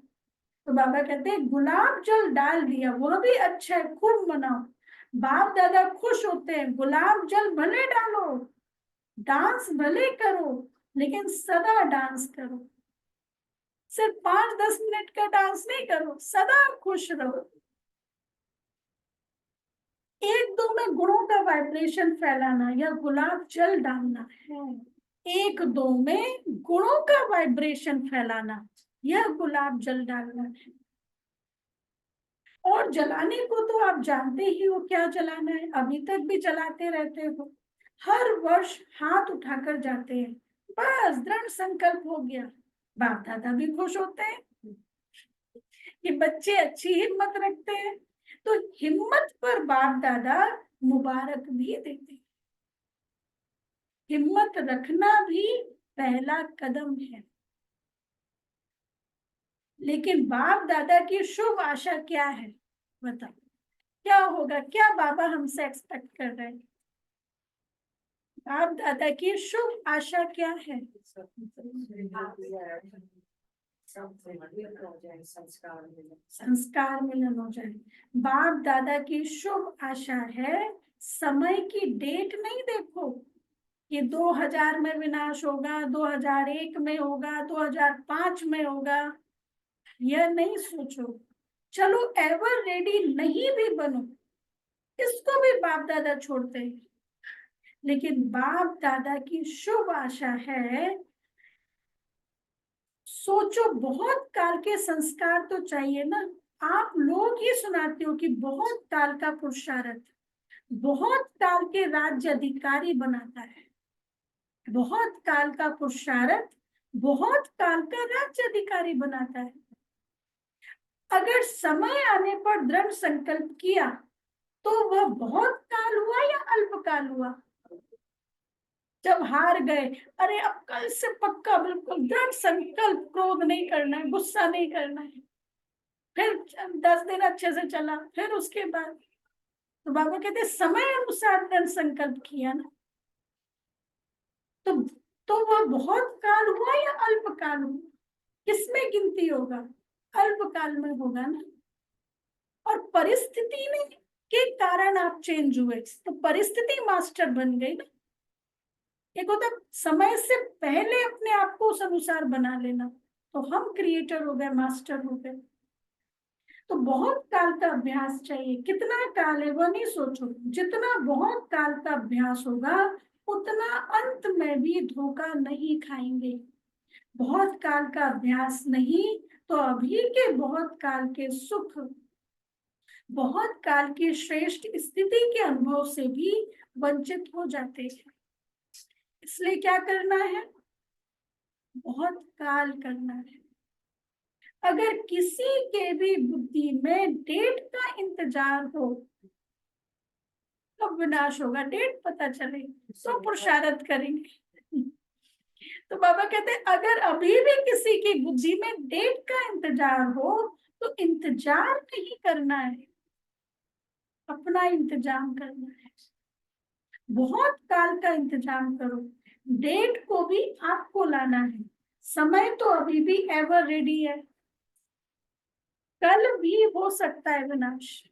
तो बाबा कहते हैं गुलाब जल डाल दिया, वह भी अच्छा है, खूब मनाओ। बाप दादा खुश होते हैं, गुलाब जल भले डालो, डांस भले करो, लेकिन सदा डांस करो। सिर्फ 5-10 मिनट का डांस नहीं करो, सदा खुश रहो। एक दो में गुणों का वाइब्रेशन फैलाना या गुलाब जल डालना है, एक दो में गुणों का वाइब्रेशन फैलाना यह गुलाब जल डालना है। और जलाने को तो आप जानते ही हो क्या जलाना है, अभी तक भी जलाते रहते हो, हर वर्ष हाथ उठाकर जाते हैं, बस दृढ़ संकल्प हो गया। बाप दादा भी खुश होते हैं कि बच्चे अच्छी हिम्मत रखते हैं, तो हिम्मत पर बाप दादा मुबारक भी देते हैं। हिम्मत रखना भी पहला कदम है, लेकिन बाप दादा की शुभ आशा क्या है, बताओ क्या होगा, क्या बाबा हमसे एक्सपेक्ट कर रहे हैं? बाप दादा की शुभ आशा क्या है? संस्कार मिलन हो जाए। बाप दादा की शुभ आशा है, समय की डेट नहीं देखो कि 2000 में विनाश होगा, 2001 में होगा, 2005 में होगा, यह नहीं सोचो। चलो एवर रेडी नहीं भी बनो, इसको भी बाप दादा छोड़ते हैं, लेकिन बाप दादा की शुभ आशा है। सोचो, बहुत काल के संस्कार तो चाहिए ना। आप लोग ही सुनाते हो कि बहुत काल का पुरुषार्थ बहुत काल के राज्य अधिकारी बनाता है, बहुत काल का पुरुषार्थ बहुत काल का राज्य अधिकारी बनाता है। अगर समय आने पर दृढ़ संकल्प किया तो वह बहुत काल हुआ या अल्पकाल हुआ? जब हार गए, अरे अब कल से पक्का बिल्कुल दृढ़ संकल्प, क्रोध नहीं करना है, गुस्सा नहीं करना है, फिर 10 दिन अच्छे से चला, फिर उसके बाद तो बाबा कहते समय अनुसार दृढ़ संकल्प किया ना, तो वह बहुत काल हुआ या अल्पकाल हुआ? किसमें गिनती होगा? अल्पकाल में होगा ना। और परिस्थिति ने के कारण आप चेंज हुए, तो परिस्थिति मास्टर बन गई ना। एक होता समय से पहले अपने आप को उस अनुसार बना लेना, तो हम क्रिएटर हो गए, मास्टर हो गए। तो बहुत काल का अभ्यास चाहिए। कितना काल है वो नहीं सोचो, जितना बहुत काल का अभ्यास होगा उतना अंत में भी धोखा नहीं खाएंगे। बहुत काल का अभ्यास नहीं तो अभी के बहुत काल के सुख, बहुत काल की श्रेष्ठ स्थिति के अनुभव से भी वंचित हो जाते हैं। इसलिए क्या करना है? बहुत काल करना है। अगर किसी के भी बुद्धि में डेट का इंतजार हो तो विनाश होगा। डेट पता चले तो पुरुषार्थ करेंगे। तो बाबा कहते हैं अगर अभी भी किसी की बुद्धि में डेट का इंतजार हो तो इंतजार नहीं करना है, अपना इंतजाम करना है। बहुत काल का इंतजाम करो, डेट को भी आपको लाना है। समय तो अभी भी एवर रेडी है, कल भी हो सकता है विनाश।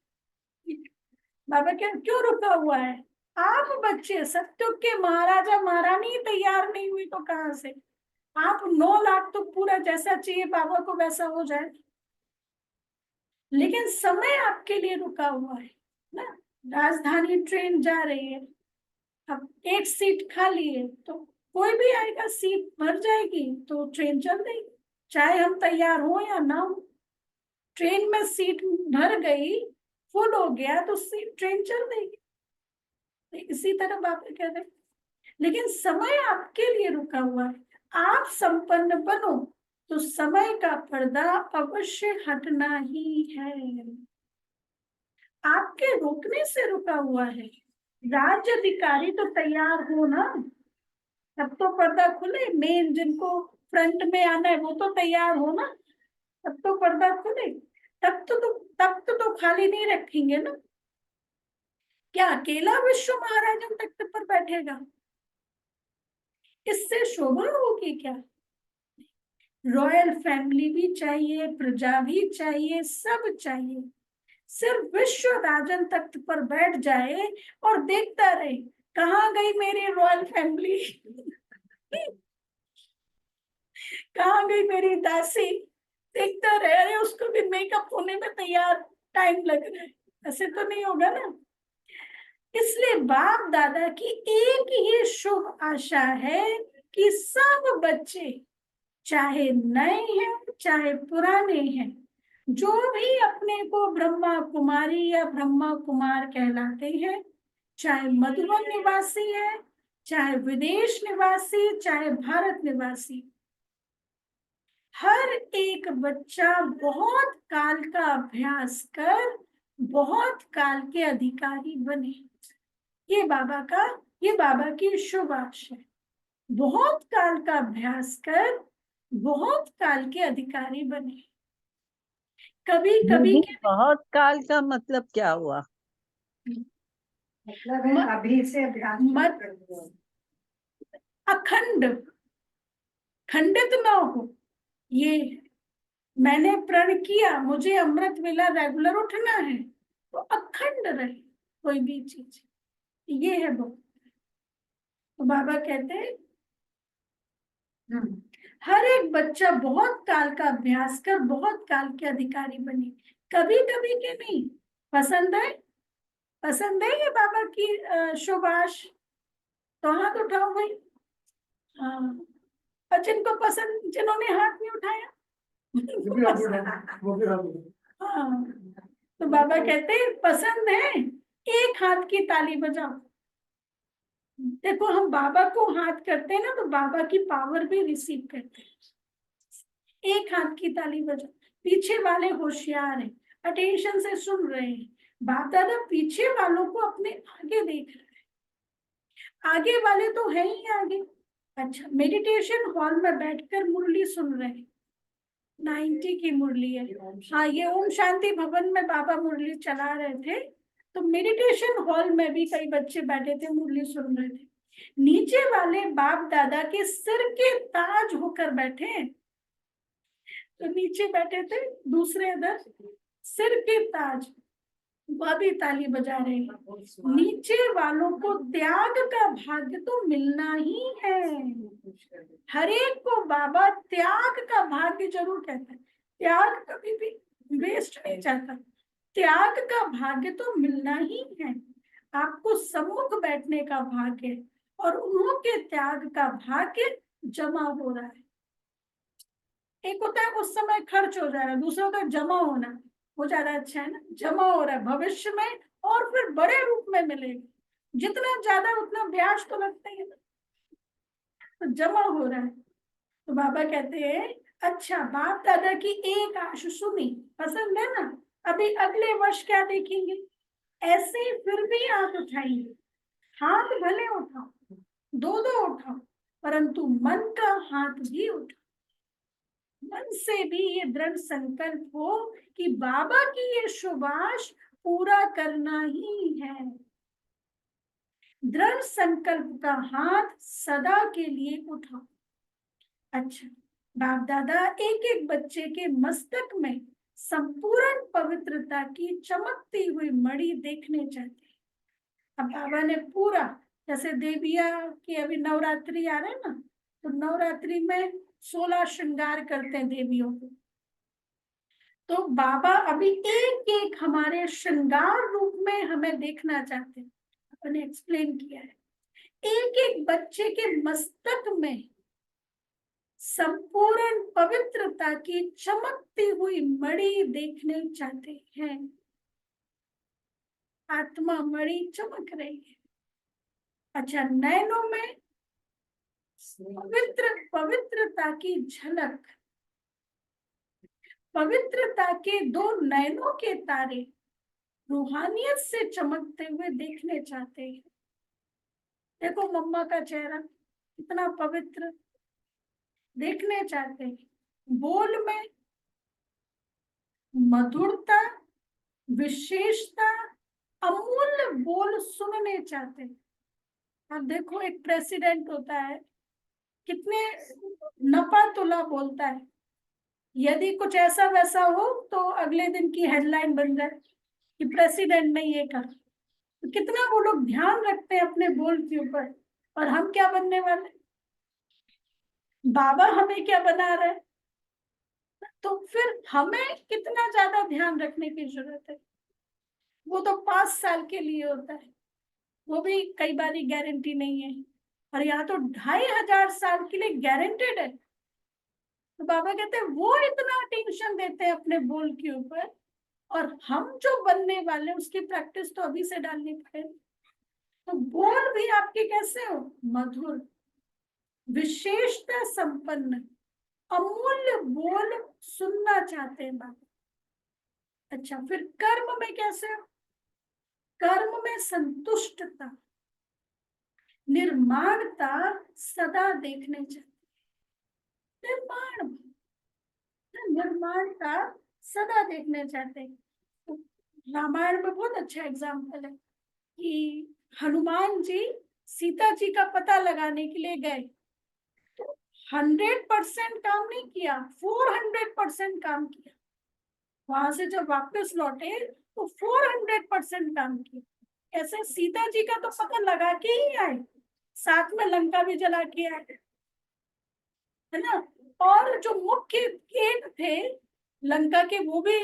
बाबा क्यों रुका हुआ है? आप बच्चे सत्युग के महाराजा महारानी तैयार नहीं हुई तो कहां से? आप 9 लाख तो पूरा जैसा चाहिए बाबा को वैसा हो जाए, लेकिन समय आपके लिए रुका हुआ है ना। राजधानी ट्रेन जा रही है, अब एक सीट खाली है तो कोई भी आएगा, सीट भर जाएगी तो ट्रेन चल देगी, चाहे हम तैयार हो या ना हो। ट्रेन में सीट भर गई, फुल हो गया तो सीट ट्रेन चल देगी। इसी तरह बाबा कह रहे, लेकिन समय आपके लिए रुका हुआ है। आप संपन्न बनो तो समय का पर्दा अवश्य हटना ही है। आपके रोकने से रुका हुआ है। राज्य अधिकारी तो तैयार हो ना, तब तो पर्दा खुले। मेन जिनको फ्रंट में आना है वो तो तैयार हो ना, तब तो पर्दा खुले। तब तो खाली नहीं रखेंगे ना। क्या अकेला विश्व महाराजन तख्त पर बैठेगा? इससे शोभा होगी क्या? रॉयल फैमिली भी चाहिए, प्रजा भी चाहिए, सब चाहिए। सिर्फ विश्व राजन तख्त पर बैठ जाए और देखता रहे कहाँ गई मेरी रॉयल फैमिली, कहाँ गई मेरी दासी, देखता रहे। अरे उसको भी मेकअप होने में तैयार टाइम लग रहा है, ऐसे तो नहीं होगा ना। इसलिए बाप दादा की एक ही शुभ आशा है कि सब बच्चे, चाहे नए हैं चाहे पुराने हैं, जो भी अपने को ब्रह्मा कुमारी या ब्रह्मा कुमार कहलाते हैं, चाहे मधुबन निवासी है, चाहे विदेश निवासी, चाहे भारत निवासी, हर एक बच्चा बहुत काल का अभ्यास कर बहुत काल के अधिकारी बने। ये बाबा की शुभ आशा है। बहुत काल का अभ्यास कर बहुत काल के अधिकारी बने। कभी कभी दीदी, बहुत काल का मतलब क्या हुआ? मतलब है अभी से अभ्यास मत अखंड, खंडित ना हो। ये मैंने प्रण किया, मुझे अमृत मिला, रेगुलर उठना है, तो अखंड रहे कोई भी चीज। ये है वो। तो बाबा कहते हैं हर एक बच्चा बहुत काल का अभ्यास कर बहुत काल के अधिकारी बने। कभी कभी के नहीं। पसंद है? पसंद है ये बाबा की शुभाश? तो हाथ उठाओ भाई। हाँ, और जिनको पसंद, जिन्होंने हाथ नहीं उठाया हाँ, तो बाबा कहते हैं पसंद है, एक हाथ की ताली बजाओ। देखो हम बाबा को हाथ करते हैं ना तो बाबा की पावर भी रिसीव करते हैं। एक हाथ की ताली बजाओ। पीछे वाले होशियार हैं, अटेंशन से सुन रहे हैं। बाप दादा पीछे वालों को अपने आगे देख रहे हैं, आगे वाले तो है ही आगे। अच्छा, मेडिटेशन हॉल में बैठकर मुरली सुन रहे हैं, 90 की मुरली है। हाँ, ये ओम शांति भवन में बाबा मुरली चला रहे थे, तो मेडिटेशन हॉल में भी कई बच्चे बैठे थे, मुरली सुन रहे थे। नीचे वाले बाप दादा के सिर के ताज होकर बैठे हैं। तो नीचे बैठे थे दूसरे इधर सिर के ताज, वह भी ताली बजा रहे हैं। नीचे वालों को त्याग का भाग्य तो मिलना ही है। हर एक को बाबा त्याग का भाग्य जरूर कहता है। त्याग कभी भी वेस्ट नहीं जाता। त्याग का भाग्य तो मिलना ही है। आपको सम्मुख बैठने का भाग्य है और उन्हों के त्याग का भाग्य जमा हो रहा है। एक होता है उस समय खर्च हो जा रहा है, दूसरा होता है जमा होना। वो ज्यादा अच्छा है ना, जमा हो रहा है भविष्य में और फिर बड़े रूप में मिलेगा। जितना ज्यादा उतना ब्याज तो लगता ही है ना, तो जमा हो रहा है। तो बाबा कहते हैं अच्छा बाप दादा की एक आश सुनी, पसंद है ना, अभी अगले वर्ष क्या देखेंगे। ऐसे ही फिर भी हाथ उठाइए, हाथ भले उठाओ, दो दो उठाओ, परंतु मन का हाथ भी उठाओ। मन से भी ये दृढ़ संकल्प हो कि बाबा की ये शुभाश पूरा करना ही है। दृढ़ संकल्प का हाथ सदा के लिए उठाओ। अच्छा बाप दादा एक एक बच्चे के मस्तक में संपूर्ण पवित्रता की चमकती हुई मणि देखने चाहते हैं। अब बाबा ने पूरा, जैसे देविया की अभी नवरात्रि आ रहे हैं ना, तो नवरात्रि में 16 श्रृंगार करते हैं देवियों को। तो बाबा अभी एक एक हमारे श्रृंगार रूप में हमें देखना चाहते हैं। अपने एक्सप्लेन किया है, एक एक बच्चे के मस्तक में संपूर्ण पवित्रता की चमकती हुई मणि देखने चाहते हैं। आत्मा मणि चमक रही है। अच्छा नैनों में पवित्रता की झलक, पवित्रता के दो नैनों के तारे रूहानियत से चमकते हुए देखने चाहते हैं। देखो मम्मा का चेहरा कितना पवित्र देखने चाहते हैं। बोल में मधुरता, विशेषता, अमूल्य बोल सुनने चाहते हैं। अब देखो एक प्रेसिडेंट होता है, कितने नपा तुला बोलता है। यदि कुछ ऐसा वैसा हो तो अगले दिन की हेडलाइन बन जाए कि प्रेसिडेंट ने ये कहा। तो कितना वो लोग ध्यान रखते हैं अपने बोल के ऊपर। और हम क्या बनने वाले, बाबा हमें क्या बना रहे हैं, तो फिर हमें कितना ज्यादा ध्यान रखने की जरूरत है। वो तो 5 साल के लिए होता है, वो भी कई बार गारंटी नहीं है, और यहाँ तो 2500 साल के लिए गारंटेड है। तो बाबा कहते हैं वो इतना टेंशन देते हैं अपने बोल के ऊपर, और हम जो बनने वाले उसकी प्रैक्टिस तो अभी से डालनी पड़ेगी। तो बोल भी आपके कैसे हो, मधुर, विशेषता संपन्न, अमूल्य बोल सुनना चाहते हैं बाबा। अच्छा फिर कर्म में कैसे हो, कर्म में संतुष्टता, निर्माणता सदा देखने चाहते। निर्माण का सदा देखने चाहते हैं। तो रामायण में बहुत अच्छा एग्जाम्पल है कि हनुमान जी सीता जी का पता लगाने के लिए गए, तो 100% काम नहीं किया, 400% काम किया। वहां से जब वापस लौटे तो 400% काम किया। ऐसे सीता जी का तो पता लगा के ही आए, साथ में लंका भी जला के आए, है ना। और जो मुख्य गेट थे लंका के वो भी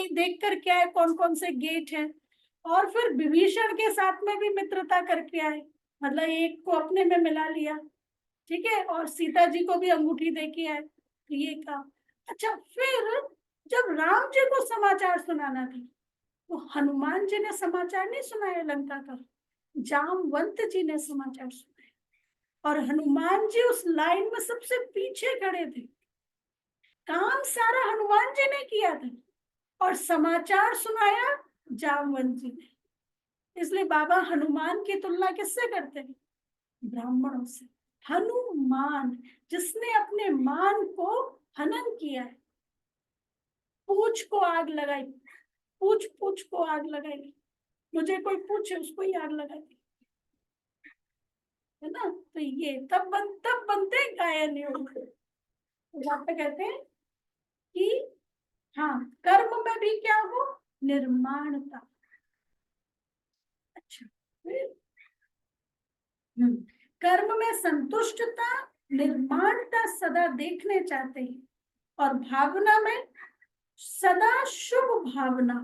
देख कर के आए कौन कौन से गेट हैं। और फिर विभीषण के साथ में भी मित्रता करके आए, मतलब एक को अपने में मिला लिया, ठीक है, और सीता जी को भी अंगूठी दे के आए, तो ये काम। अच्छा फिर जब राम जी को समाचार सुनाना था तो हनुमान जी ने समाचार नहीं सुनाया लंका का, जामवंत जी ने समाचार सुनाया। और हनुमान जी उस लाइन में सबसे पीछे खड़े थे, काम सारा हनुमान जी ने किया था और समाचार सुनाया जामवंत जी ने। इसलिए बाबा हनुमान की तुलना किससे करते हैं, ब्राह्मणों से। हनुमान जिसने अपने मान को हनन किया है, पूछ को आग लगाई, पूछ पूछ को आग लगाई, मुझे कोई पूछे उसको ही आग लगाई, है ना। तो ये तब बनते हैं गायन योग। तो वहां पे कहते हैं कि हाँ, कर्म में भी क्या हो, निर्माणता। अच्छा, फिर कर्म में संतुष्टता, निर्माणता सदा देखने चाहते हैं, और भावना में सदा शुभ भावना,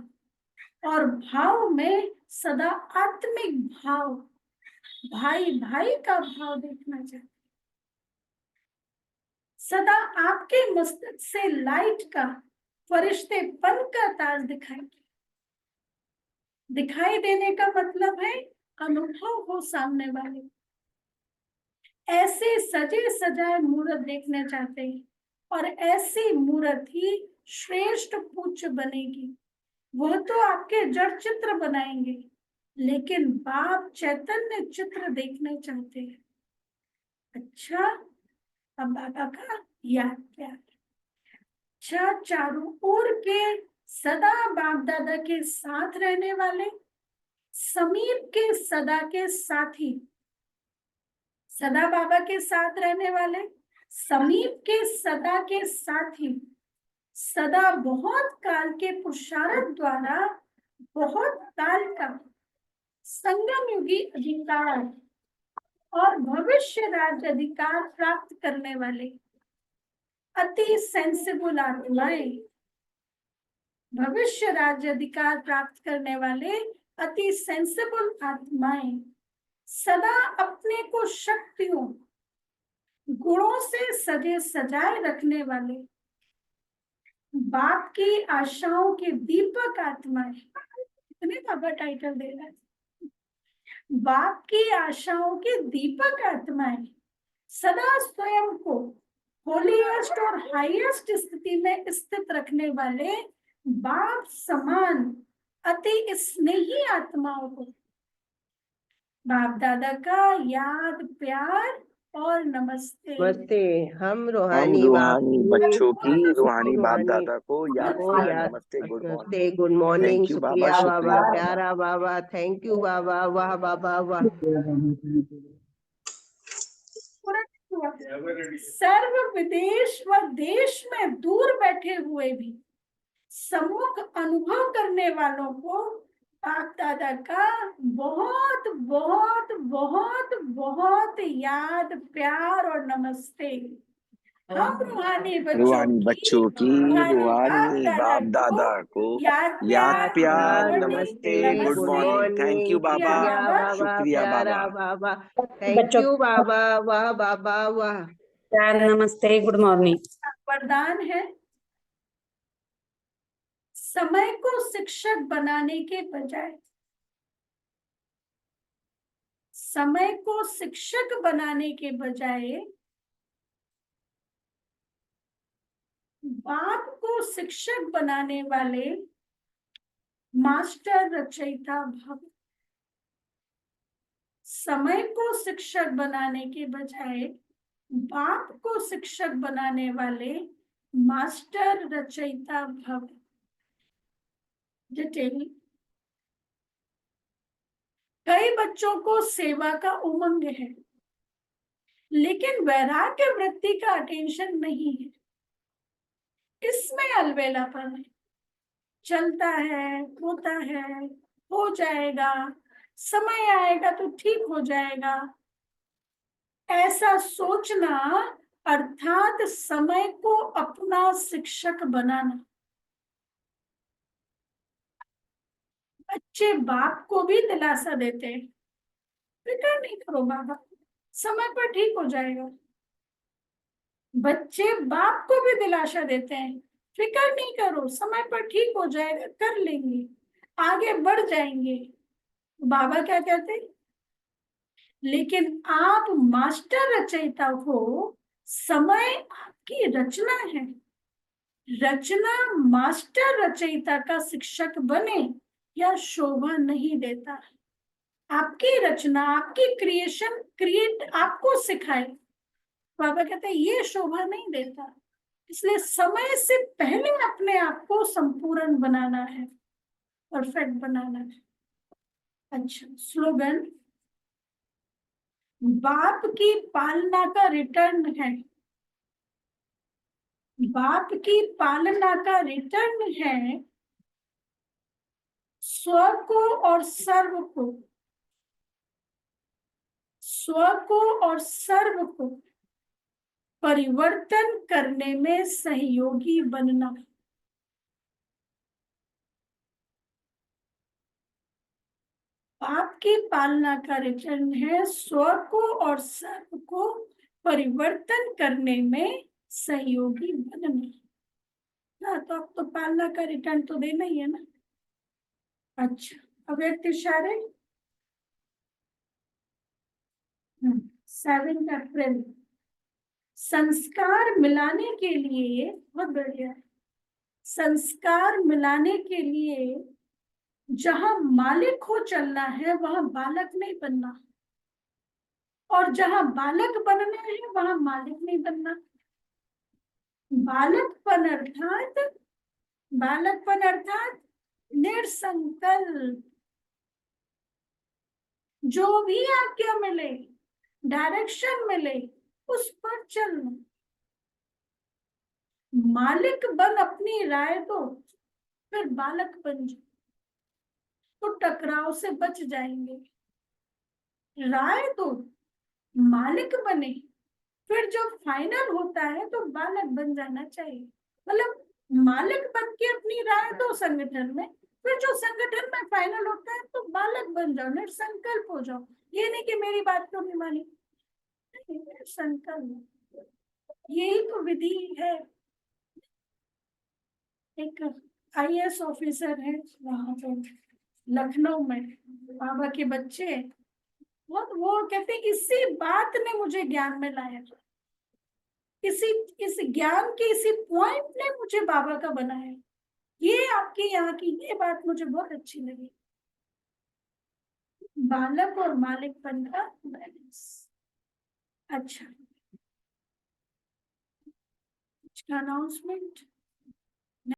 और भाव में सदा आत्मिक भाव, भाई भाई का भाव देखना चाहते हैं। सदा आपके मस्तक से लाइट का, फरिश्तेपन का ताज दिखाई देने का मतलब है अनुभव हो सामने वाले। ऐसे सजे सजाए मूर्त देखना चाहते हैं, और ऐसी मूर्त ही श्रेष्ठ पूज्य बनेगी। वह तो आपके जड़ चित्र बनाएंगे, लेकिन बाप चैतन्य चित्र देखना चाहते हैं। अच्छा, अब बाबा का याद प्यार। अच्छा, चारों ओर के सदा बाप दादा के साथ रहने वाले, समीप के सदा के साथी, सदा बाबा के साथ रहने वाले, समीप के सदा के साथी, सदा बहुत काल के पुरुषार्थ द्वारा बहुत काल का संगम युगी अधिकार और भविष्य राज्य अधिकार प्राप्त करने वाले अति सेंसिबल आत्माएं, भविष्य राज्य अधिकार प्राप्त करने वाले अति सेंसिबल आत्माएं, सदा अपने को शक्तियों गुणों से सजे सजाए रखने वाले बाप की आशाओं के दीपक आत्माएं। इतने बाबा टाइटल दे रहा है, बाप की आशाओं के दीपक आत्माएं, सदा स्वयं को होलीएस्ट और हाईएस्ट स्थिति में स्थित रखने वाले बाप समान अति स्नेही आत्माओं को बाप दादा का याद प्यार और नमस्ते। नमस्ते। हम हम रूहानी रूहानी बच्चों की रूहानी रूहानी बाप दादा को याद को प्यार याद नमस्ते गुड मॉर्निंग। नमस्ते, गुड मॉर्निंग। थैंक यू बाबा, शुक्रिया बाबा, शुक्रिया बाबा। प्यारा बाबा, थैंक यू बाबा, वाह बाबा वाह। सर्व विदेश व देश में दूर बैठे हुए भी सम्मुख अनुभव करने वालों को बाप दादा का बहुत बहुत बहुत बहुत याद प्यार और नमस्ते। हम रूहानी बच्चों की रूहानी बाप को दादा को याद याद प्यार good नमस्ते morning, गुड नमस्ते। मॉर्निंग। थैंक यू बाबा, शुक्रिया बाबा, शुक्रिया प्यारा बाबा। बाबा, थैंक यू बाबा, वाह बाबा वाह। प्यार नमस्ते, गुड मॉर्निंग। वरदान है, समय को शिक्षक बनाने के बजाय, समय को शिक्षक बनाने के बजाय बाप को शिक्षक बनाने वाले मास्टर रचयिता भव। समय को शिक्षक बनाने के बजाय बाप को शिक्षक बनाने वाले मास्टर रचयिता भव। डिटेल, कई बच्चों को सेवा का उमंग है, लेकिन वैराग्य वृत्ति का अटेंशन नहीं है। इसमें अलबेलापन है, चलता है, होता है, हो जाएगा, समय आएगा तो ठीक हो जाएगा, ऐसा सोचना अर्थात समय को अपना शिक्षक बनाना। बच्चे बाप को भी दिलासा देते हैं, फिक्र नहीं करो बाबा, समय पर ठीक हो जाएगा। बच्चे बाप को भी दिलासा देते हैं, फिक्र नहीं करो, समय पर ठीक हो जाएगा, कर लेंगे, आगे बढ़ जाएंगे। बाबा क्या कहते हैं, लेकिन आप मास्टर रचयिता हो, समय आपकी रचना है, रचना मास्टर रचयिता का शिक्षक बने या शोभा नहीं देता। आपकी रचना, आपकी क्रिएशन क्रिएट आपको सिखाए, बाबा कहते हैं ये शोभा नहीं देता। इसलिए समय से पहले अपने आप को संपूर्ण बनाना है, परफेक्ट बनाना है। अच्छा, स्लोगन, बाप की पालना का रिटर्न है, बाप की पालना का रिटर्न है स्व को और सर्व को, स्व को और सर्व को परिवर्तन करने में सहयोगी बनना। आपकी पालना का रिटर्न है स्व को और सर्व को परिवर्तन करने में सहयोगी बनना। ना तो अब तो पालना का रिटर्न तो देना ही है ना। अच्छा, अव्यक्त इशारे 7 अप्रैल। संस्कार मिलाने के लिए, बहुत बढ़िया, संस्कार मिलाने के लिए जहां मालिक हो चलना है वहां बालक नहीं बनना, और जहां बालक बनना है वहां मालिक नहीं बनना। बालकपन अर्थात निसंकल्प, जो भी आज्ञा मिले, डायरेक्शन मिले, उस पर चलना। मालिक बन अपनी राय दो, फिर बालक बन जाओ, तो टकराव से बच जाएंगे। राय दो, मालिक बने, फिर जो फाइनल होता है तो बालक बन जाना चाहिए। मतलब मालिक बन के अपनी राय दो संगठन में, फिर जो संगठन में फाइनल होता है तो बालक बन जाओ, निसंकल्प हो जाओ। ये नहीं कि मेरी बात को नहीं मानी, संकल्प, यही तो विधि है। एक IAS ऑफिसर है वहां पे लखनऊ में, बाबा के बच्चे, वो कहते इसी बात ने मुझे ज्ञान में लाया, इस ज्ञान के इसी पॉइंट ने मुझे बाबा का बनाया। ये आपके यहाँ की ये बात मुझे बहुत अच्छी लगी, बालक और मालिकपन का बैलेंस। अच्छा, अनाउंसमेंट